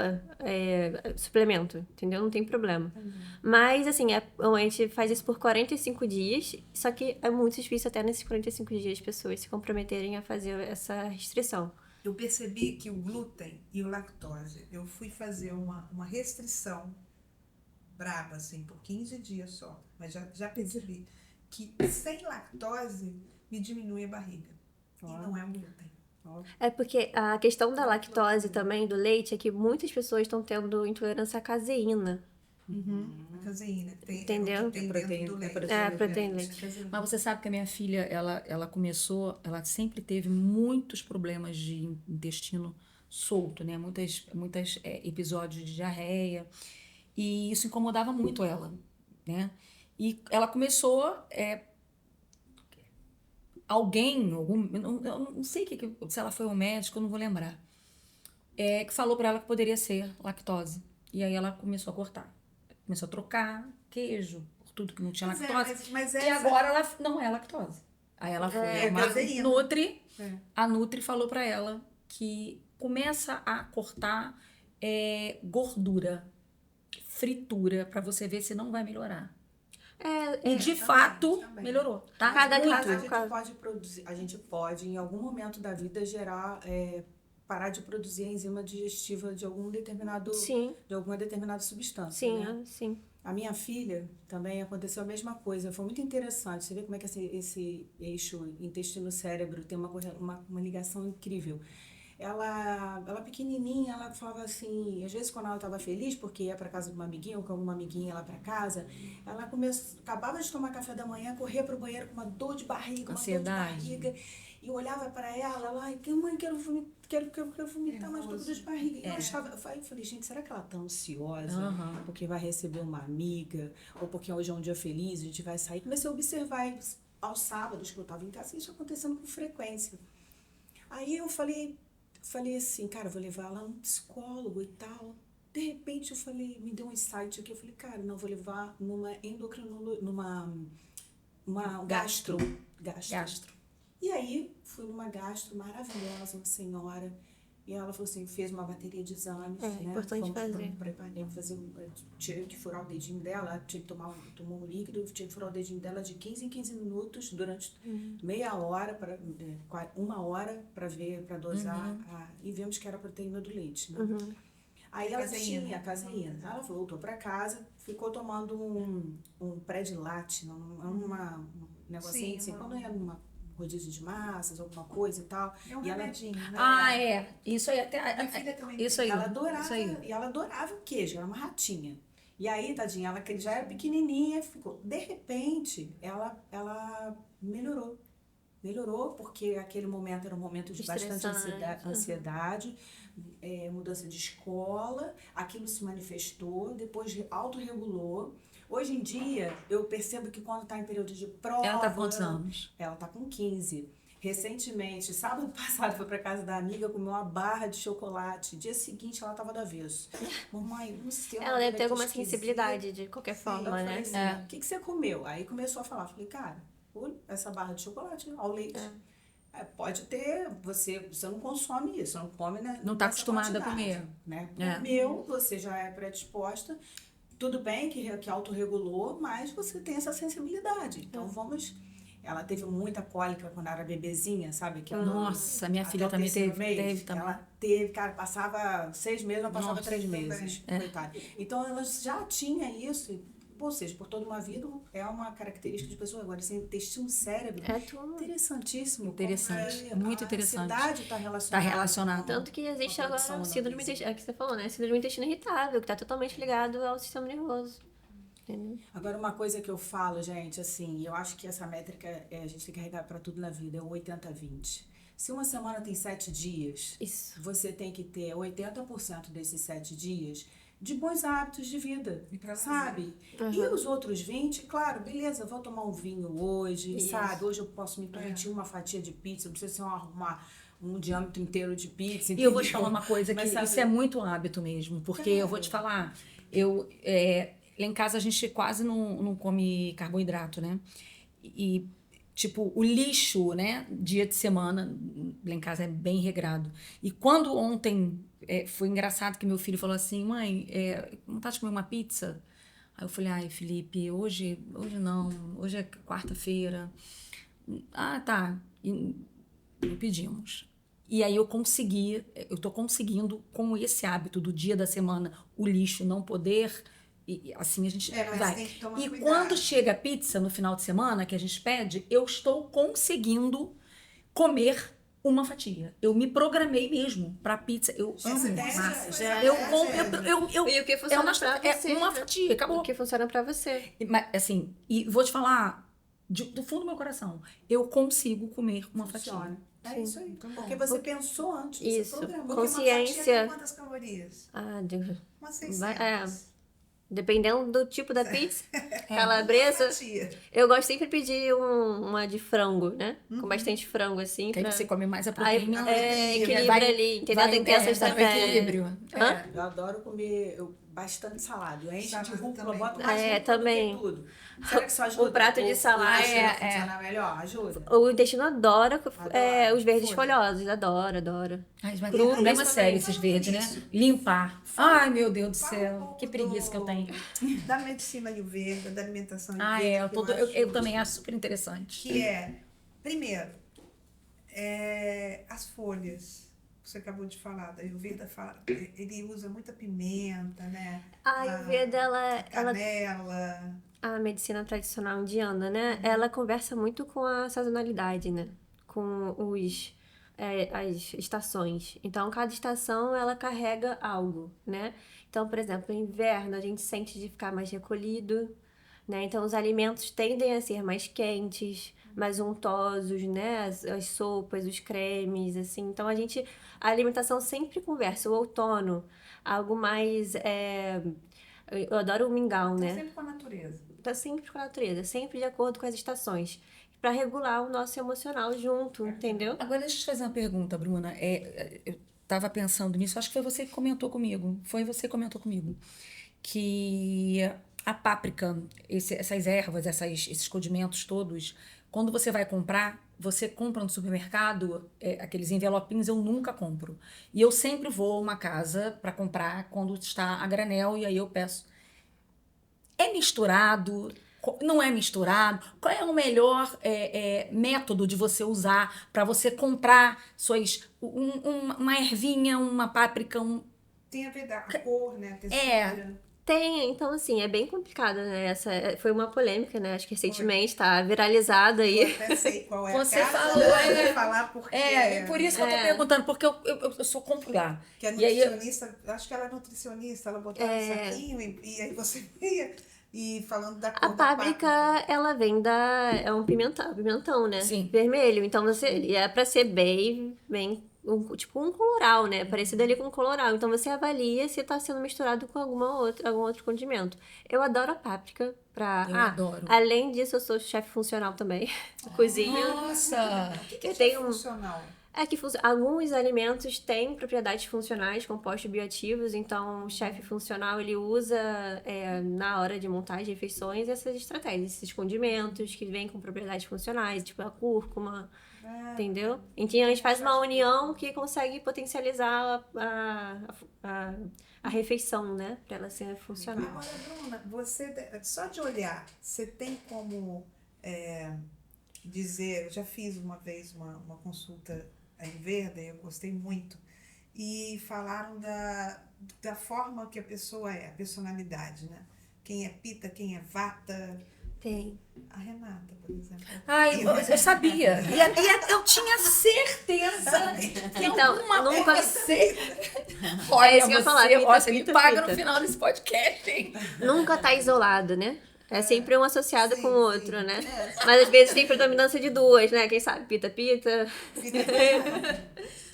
suplemento, entendeu? Não tem problema. Mas, assim, a gente faz isso por 45 dias, só que é muito difícil até nesses 45 dias as pessoas se comprometerem a fazer essa restrição. Eu percebi que o glúten e o lactose, eu fui fazer uma restrição braba, assim, por 15 dias só. Mas já percebi que sem lactose me diminui a barriga. E não é um glúten. É porque a questão da lactose também, do leite, é que muitas pessoas estão tendo intolerância à caseína. A caseína. Entendeu? Tem dentro do leite. Proteína leite. Mas você sabe que a minha filha, ela sempre teve muitos problemas de intestino solto, né? Muitas episódios de diarreia. E isso incomodava muito ela, né? E ela começou... eu não sei se ela foi ao médico, eu não vou lembrar, que falou para ela que poderia ser lactose. E aí ela começou a cortar. Começou a trocar queijo, por tudo que não tinha lactose. Mas E essa... agora ela não é lactose. Aí ela foi uma caseína. Nutri. A Nutri falou para ela que começa a cortar gordura, fritura, para você ver se não vai melhorar. E de fato, também. melhorou. Tá? Cada Muito. caso, A gente pode, em algum momento da vida, parar de produzir a enzima digestiva de alguma determinada substância. Sim, né? sim. A minha filha também aconteceu a mesma coisa. Foi muito interessante. Você vê como é que esse eixo intestino-cérebro tem uma ligação incrível. Ela pequenininha, ela falava assim, às vezes quando ela estava feliz, porque ia para casa de uma amiguinha, ou com alguma amiguinha ia lá para casa, ela acabava de tomar café da manhã, corria para o banheiro com uma dor de barriga, Ansiedade. e eu olhava para ela, mãe, quero vomitar, mas tô com dor de barriga. E eu falei, gente, será que ela tá ansiosa? Porque vai receber uma amiga, ou porque hoje é um dia feliz, a gente vai sair. Comecei a observar aos sábados que eu estava em casa, isso acontecendo com frequência. Aí eu falei assim, cara, vou levar ela num psicólogo e tal. De repente me deu um insight aqui, eu falei, cara, não, vou levar numa endocrinologia, uma gastro. E aí, fui numa gastro maravilhosa, uma senhora, e ela falou assim, fez uma bateria de exames, né? Importante fazer. Tive que furar o dedinho dela, tomou um líquido, tive que furar o dedinho dela de 15 em 15 minutos, durante meia hora, uma hora, para dosar, e vimos que era a proteína do leite, né? Aí ela tinha a caseína. Ela voltou para casa, ficou tomando um pré-dilate, um negocinho assim, quando é numa rodízio de massas, alguma coisa e tal. É um remedinho, né? Isso aí até... Minha filha também. Isso aí. Ela adorava o queijo, era uma ratinha. E aí, tadinha, ela que já era pequenininha, ficou. De repente, ela melhorou. Melhorou porque aquele momento era um momento de bastante ansiedade, mudança de escola, aquilo se manifestou, depois autorregulou. Hoje em dia, eu percebo que quando está em período de prova... Ela está com quantos anos? Ela está com 15. Recentemente, sábado passado, foi para casa da amiga, comeu uma barra de chocolate. Dia seguinte, ela estava do avesso. Mamãe, não sei. Ela deve ter alguma sensibilidade de qualquer forma, né? Assim, o que você comeu? Aí começou a falar. Falei, cara, essa barra de chocolate ao leite. Pode ter, você não consome isso, não come, né? Não está acostumada a comer. Né? Comeu, você já é predisposta. Tudo bem que autorregulou, mas você tem essa sensibilidade. Então Ela teve muita cólica quando era bebezinha, sabe? Nossa, minha filha também teve também. Ela teve, cara, passava 6 meses, ela passava 3 meses. Coitada. Então ela já tinha isso. Ou seja, por toda uma vida é uma característica de pessoa. Agora, esse intestino-cérebro interessantíssimo. Interessante, muito interessante. A ansiedade está relacionada. Tanto que existe agora o síndrome intestino, é que você falou, né? Síndrome intestino irritável, que está totalmente ligado ao sistema nervoso. Entendeu? Agora, uma coisa que eu falo, gente, assim, eu acho que essa métrica a gente tem que carregar para tudo na vida, é o 80-20. Se uma semana tem 7 dias, você tem que ter 80% desses 7 dias de bons hábitos de vida, sabe? E os outros 20, claro, beleza, vou tomar um vinho hoje, sabe? Hoje eu posso me permitir uma fatia de pizza, não precisa ser um diâmetro inteiro de pizza. E eu vou te falar uma coisa, que isso é muito hábito mesmo, porque eu vou te falar, lá em casa a gente quase não come carboidrato, né? E, tipo, o lixo, né? Dia de semana, lá em casa é bem regrado. E quando ontem... foi engraçado que meu filho falou assim, mãe, vontade de comer uma pizza? Aí eu falei, ai, Felipe, hoje não, hoje é quarta-feira. Tá. E pedimos. E aí eu tô conseguindo, com esse hábito do dia da semana, o lixo não poder, e assim a gente vai. Tem que tomar cuidado. Quando chega a pizza no final de semana, que a gente pede, eu estou conseguindo comer uma fatia. Eu me programei mesmo pra pizza. Eu amo massa. E o que funciona pra você? É uma fatia, acabou. O que funciona pra você. Mas, assim, e vou te falar, do fundo do meu coração, eu consigo comer uma Funciona. fatia. É isso aí. Porque você pensou antes. Isso. Você programou. Porque Consciência. uma fatia tem quantas calorias? É. Umas 600. Dependendo do tipo da pizza, calabresa. Fatia. Eu gosto sempre de pedir uma de frango, né? Com bastante frango, assim. Que aí pra... você come mais a Aí, proteína. equilibra vai- ali, entendeu? vai- Tem que ter essa vai estratégia. equilíbrio. Hã? Eu adoro comer bastante salada. Eu encho de Salada rúcula, também. boto mais rúcula também. do que tudo. Será que isso ajuda? Um prato de salada. Funcionar melhor? Ajuda? O intestino adora, Adora. os verdes Folha. folhosos. Adora. Ai, mas Cru, tem problema mas sério também esses fala verdes, né? isso. Limpar. Ai, meu Deus do Fala um céu. pouco Que preguiça que eu tenho. Da medicina ayurveda, da alimentação Ah, ayurveda. eu também acho super interessante. Que é, primeiro, as folhas. Você acabou de falar, da Ayurveda ele usa muita pimenta, né? A Ayurveda, ela, Canela. a medicina tradicional indiana, né? Ela conversa muito com a sazonalidade, né? Com as estações. Então, cada estação, ela carrega algo, né? Então, por exemplo, no inverno, a gente sente de ficar mais recolhido, né? Então, os alimentos tendem a ser mais quentes, mais untosos, né? As sopas, os cremes, assim. Então, a alimentação sempre conversa. O outono, algo mais... eu adoro o mingau, Tá né? sempre com a natureza. Tá sempre com a natureza, sempre de acordo com as estações. Pra regular o nosso emocional junto, entendeu? Agora, deixa eu te fazer uma pergunta, Bruna. Eu estava pensando nisso, acho que foi você que comentou comigo. Que a páprica, essas ervas, esses condimentos todos, quando você vai comprar, você compra no supermercado, aqueles envelopinhos eu nunca compro. E eu sempre vou a uma casa para comprar quando está a granel, e aí eu peço. É misturado? Não é misturado? Qual é o melhor método de você usar para você comprar uma ervinha, uma páprica? Tem a ver da cor, né? A textura. Tem, então assim, é bem complicado, né? Essa foi uma polêmica, né? Acho que recentemente tá viralizada aí. Eu até sei qual é Você a casa, falou, eu vou falar porque... por isso que eu tô perguntando, porque eu sou comprar. Que a nutricionista, acho que ela é nutricionista, ela botava no saquinho e aí você ia e falando da cor A páprica, ela vem é um pimentão, né? Sim. Vermelho. Então, é pra ser bem tipo um coloral, né? Parecido ali com um coloral. Então, você avalia se tá sendo misturado com algum outro condimento. Eu adoro a páprica. Eu adoro. Além disso, eu sou chefe funcional também. Cozinho. Nossa! O que é funcional? É que alguns alimentos têm propriedades funcionais, compostos bioativos, então o chefe funcional ele usa na hora de montagem de refeições essas estratégias, esses condimentos que vêm com propriedades funcionais, tipo a cúrcuma, entendeu? Então a gente faz uma união que consegue potencializar a refeição, né? Para ela ser funcional. Agora, Bruna, você, só de olhar, você tem como dizer, eu já fiz uma vez uma consulta Ayurveda, eu gostei muito, e falaram da forma que a pessoa é, a personalidade, né? Quem é Pitta, quem é Vata. Tem. A Renata, por exemplo. Eu sabia. E eu tinha certeza que Então, nunca... você... É isso que eu ia falar, Você me Pitta, paga Pitta. no final desse podcast, hein? Nunca tá isolado, né? É sempre um associado com o outro, né? Mas às vezes tem predominância de duas, né? Quem sabe? Pita. Porque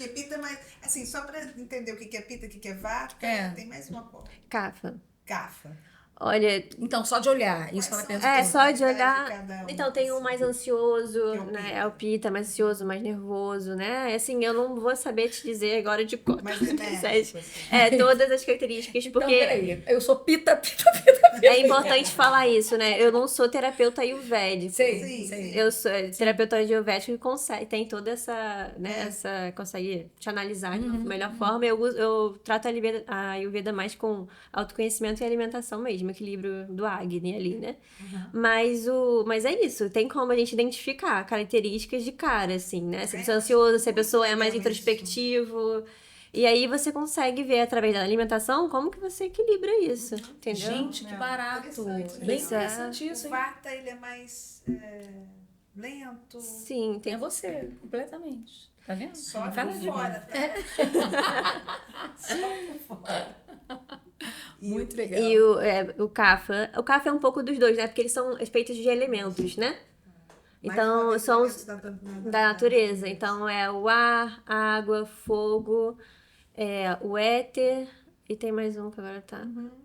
Pitta, mas assim, só para entender o que é Pitta, o que é Vata, tem mais uma coisa. Kapha. Kapha. Olha, Então, só de olhar. Isso que ela perguntou. só de Qualidade olhar. de cada um, Então, tem um mais ansioso, que é o né? Pitta. É o Pita, mais ansioso, mais nervoso, né? Assim, eu não vou saber te dizer agora de cor. Mais enérgico, assim. Todas as características, Então, porque peraí. Eu sou Pitta. é importante falar isso, né? Eu não sou terapeuta ayurvédico. Sei. Eu sou terapeuta ayurvédico que consegue, tem toda essa, né, consegue te analisar de uma melhor forma. Eu trato a Ayurveda mais com autoconhecimento e alimentação mesmo, equilíbrio do Agni ali, né? Mas é isso, tem como a gente identificar características de cara, assim, né? Se a pessoa é ansiosa, se a pessoa é mais introspectivo. E aí você consegue ver através da alimentação como que você equilibra isso, entendeu? Gente, que barato. Interessante. Bem Isso é. interessante isso, O hein? Vata, ele é mais lento? Sim, tem É você, completamente. Tá vendo? Só Não fala por de fora, mim. tá? Só por fora. Muito legal. E o CAFA. O CAFA é um pouco dos dois, né? Porque eles são feitos de elementos, né? Mais uma Então, vez, são elementos da natureza. Então, é o ar, a água, fogo, o éter. E tem mais um que agora tá.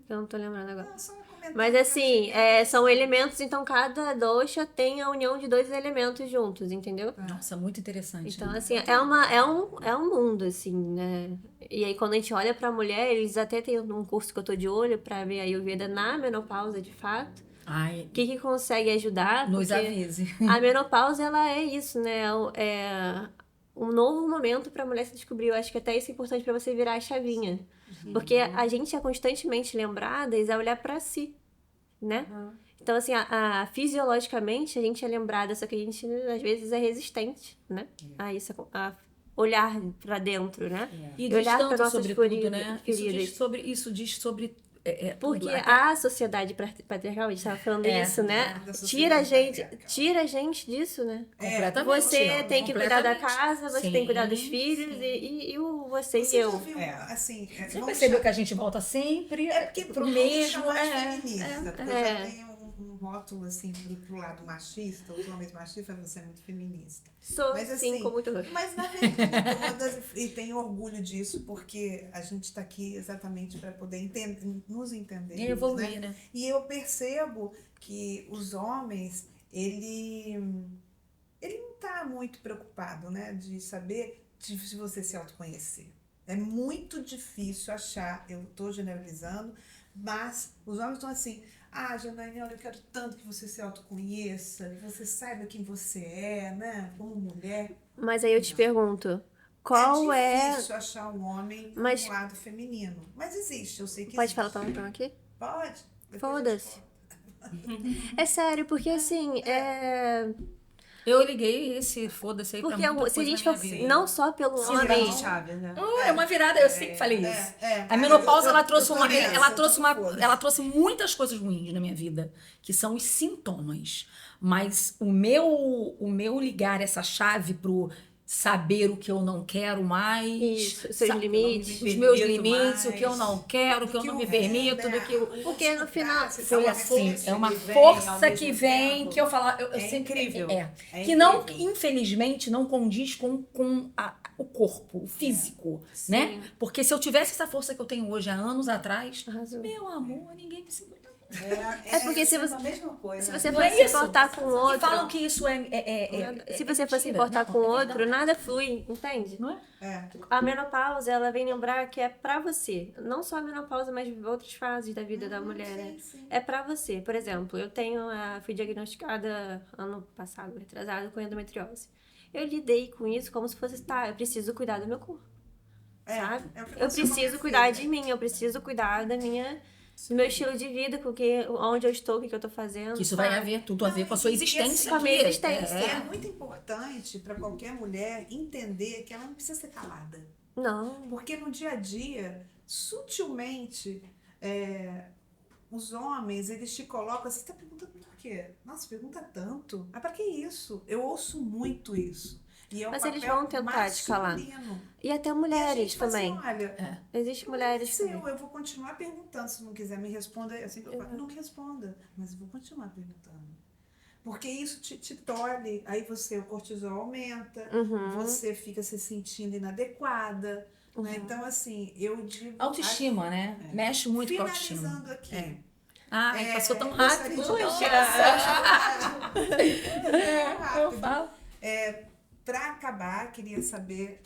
Que eu não tô lembrando agora. Não, só um comentário Mas que eu assim, achei são interessante. elementos, então cada dosha tem a união de 2 elementos juntos, entendeu? Nossa, muito interessante. Então, né? assim, é um mundo, assim, né? E aí, quando a gente olha pra mulher, eles até tem um curso que eu tô de olho pra ver a Ayurveda na menopausa, de fato. Ai, O que consegue ajudar? nos Porque avise. a menopausa, ela é isso, né? É um novo momento pra mulher se descobrir. Eu acho que até isso é importante pra você virar a chavinha. Porque a gente é constantemente lembradas a olhar pra si, né? Então, assim, fisiologicamente a gente é lembrada, só que a gente, às vezes, é resistente, né? A isso, a olhar pra dentro, né? E E diz olhar pra tanto nossas sobre tudo, né? feridas. Isso diz sobre Porque tudo. Até a sociedade patriarcal, a gente tava falando isso, né? da sociedade patriarcal. Tira a gente disso, né? completamente. Você tem que cuidar da completamente. casa, você tem que cuidar dos Sim, filhos e você e Você já eu. viu, assim... Você vamos percebeu chamar- que a gente volta sempre pro vamos mesmo? chamar de feminista, porque eu É. já tenho um rótulo, assim, pro lado machista, os homens machistas, você é muito feminista. Sou, Mas, sim, assim, com muito orgulho. Mas na verdade, e tenho orgulho disso, porque a gente está aqui exatamente para poder nos entender. E evoluir, né? E eu percebo que os homens, ele não está muito preocupado, né, de saber se você se autoconhecer. É muito difícil achar, eu estou generalizando, mas os homens estão assim, Janaína, olha, eu quero tanto que você se autoconheça, que você saiba quem você é, né, como mulher. Mas aí eu te pergunto, qual É difícil achar um homem com Mas- um lado feminino, mas existe, eu sei que Pode existe. falar palavrão aqui? Pode. Depois Foda-se. a gente conta. É sério, porque assim, Eu liguei esse foda-se aí pra porque muita se a coisa gente na for, minha vida. não só pelo Virada homem, de chave, né? É uma virada, eu sempre falei isso. A menopausa, ela trouxe muitas coisas ruins na minha vida, que são os sintomas. Mas o meu ligar essa chave pro saber o que eu não quero mais, Isso, os seus limites. os meus permito limites, o mais, que eu não quero, o que eu não me permito, do que eu... Porque no final Foi assim, é uma que vem força ao que mesmo vem, tempo. que eu falo, eu É sempre... incrível. É que não, incrível. infelizmente, não condiz com o corpo, o físico, né? Porque se eu tivesse essa força que eu tenho hoje há anos atrás, Arrasou. meu amor, ninguém me segura. É porque se você- a mesma coisa. se você Não for é se isso? importar com o E outro, falam que isso se você for se mentira. importar com o outro, nada flui, entende? Não é? É. A menopausa, ela vem lembrar que é pra você. Não só a menopausa, mas outras fases da vida da mulher, né? Sim. É pra você. Por exemplo, fui diagnosticada ano passado, retrasado, com endometriose. Eu lidei com isso como se fosse, eu preciso cuidar do meu corpo, sabe? É o que Eu aconteceu com a minha preciso cuidar filha. de mim, eu preciso cuidar do meu estilo de vida, com onde eu estou, o que eu tô fazendo. Que isso vai sabe? haver tudo a ver com a sua E existência. Com a minha aqui. existência. É muito importante para qualquer mulher entender que ela não precisa ser calada. Não. Porque no dia a dia, sutilmente, os homens, eles te colocam, você está perguntando por quê? Nossa, pergunta tanto. Mas para que isso? Eu ouço muito isso. E é Mas um eles papel vão tentar te calar. masculino. E até E a mulheres gente fala também. assim, olha, Existem mulheres se também. eu vou continuar perguntando, se não quiser me responder, assim que eu falo, não responda, mas eu vou continuar perguntando. Porque isso te tolhe, aí o cortisol aumenta, você fica se sentindo inadequada, né? Então, assim, eu digo... Autoestima, né? Mexe muito com a autoestima. Finalizando aqui. Ai, passou tão gostaria rápido. de Poxa. Eu falo. Para acabar, queria saber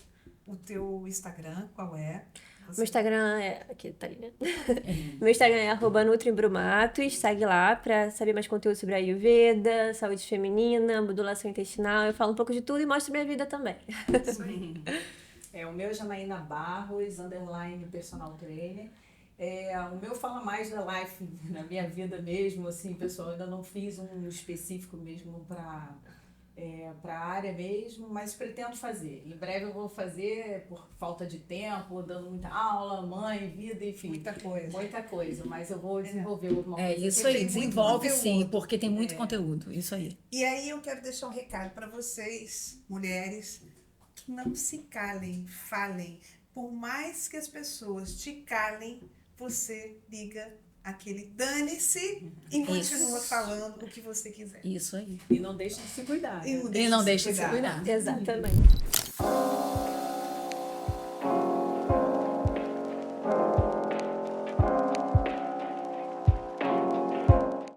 o teu Instagram, qual é? Meu Instagram aqui, tá ali, né? Meu Instagram é @nutriembrumatos. Segue lá pra saber mais conteúdo sobre a Ayurveda, saúde feminina, modulação intestinal. Eu falo um pouco de tudo e mostro minha vida também. O meu é Janaína Barros, _ personal trainer. O meu fala mais da life, na minha vida mesmo, assim, pessoal, eu ainda não fiz um específico mesmo para a área mesmo, mas pretendo fazer. Em breve eu vou fazer por falta de tempo, dando muita aula, mãe, vida, enfim. Muita coisa. Muita coisa, mas eu vou desenvolver alguma coisa. Isso aí, tem muito desenvolve sim, conteúdo. porque tem muito conteúdo, isso aí. E aí eu quero deixar um recado para vocês, mulheres, que não se calem, falem. Por mais que as pessoas te calem, você liga aquele dane-se e continua falando o que você quiser. Isso aí. E não deixe de se cuidar. E não deixe de se cuidar. Exatamente.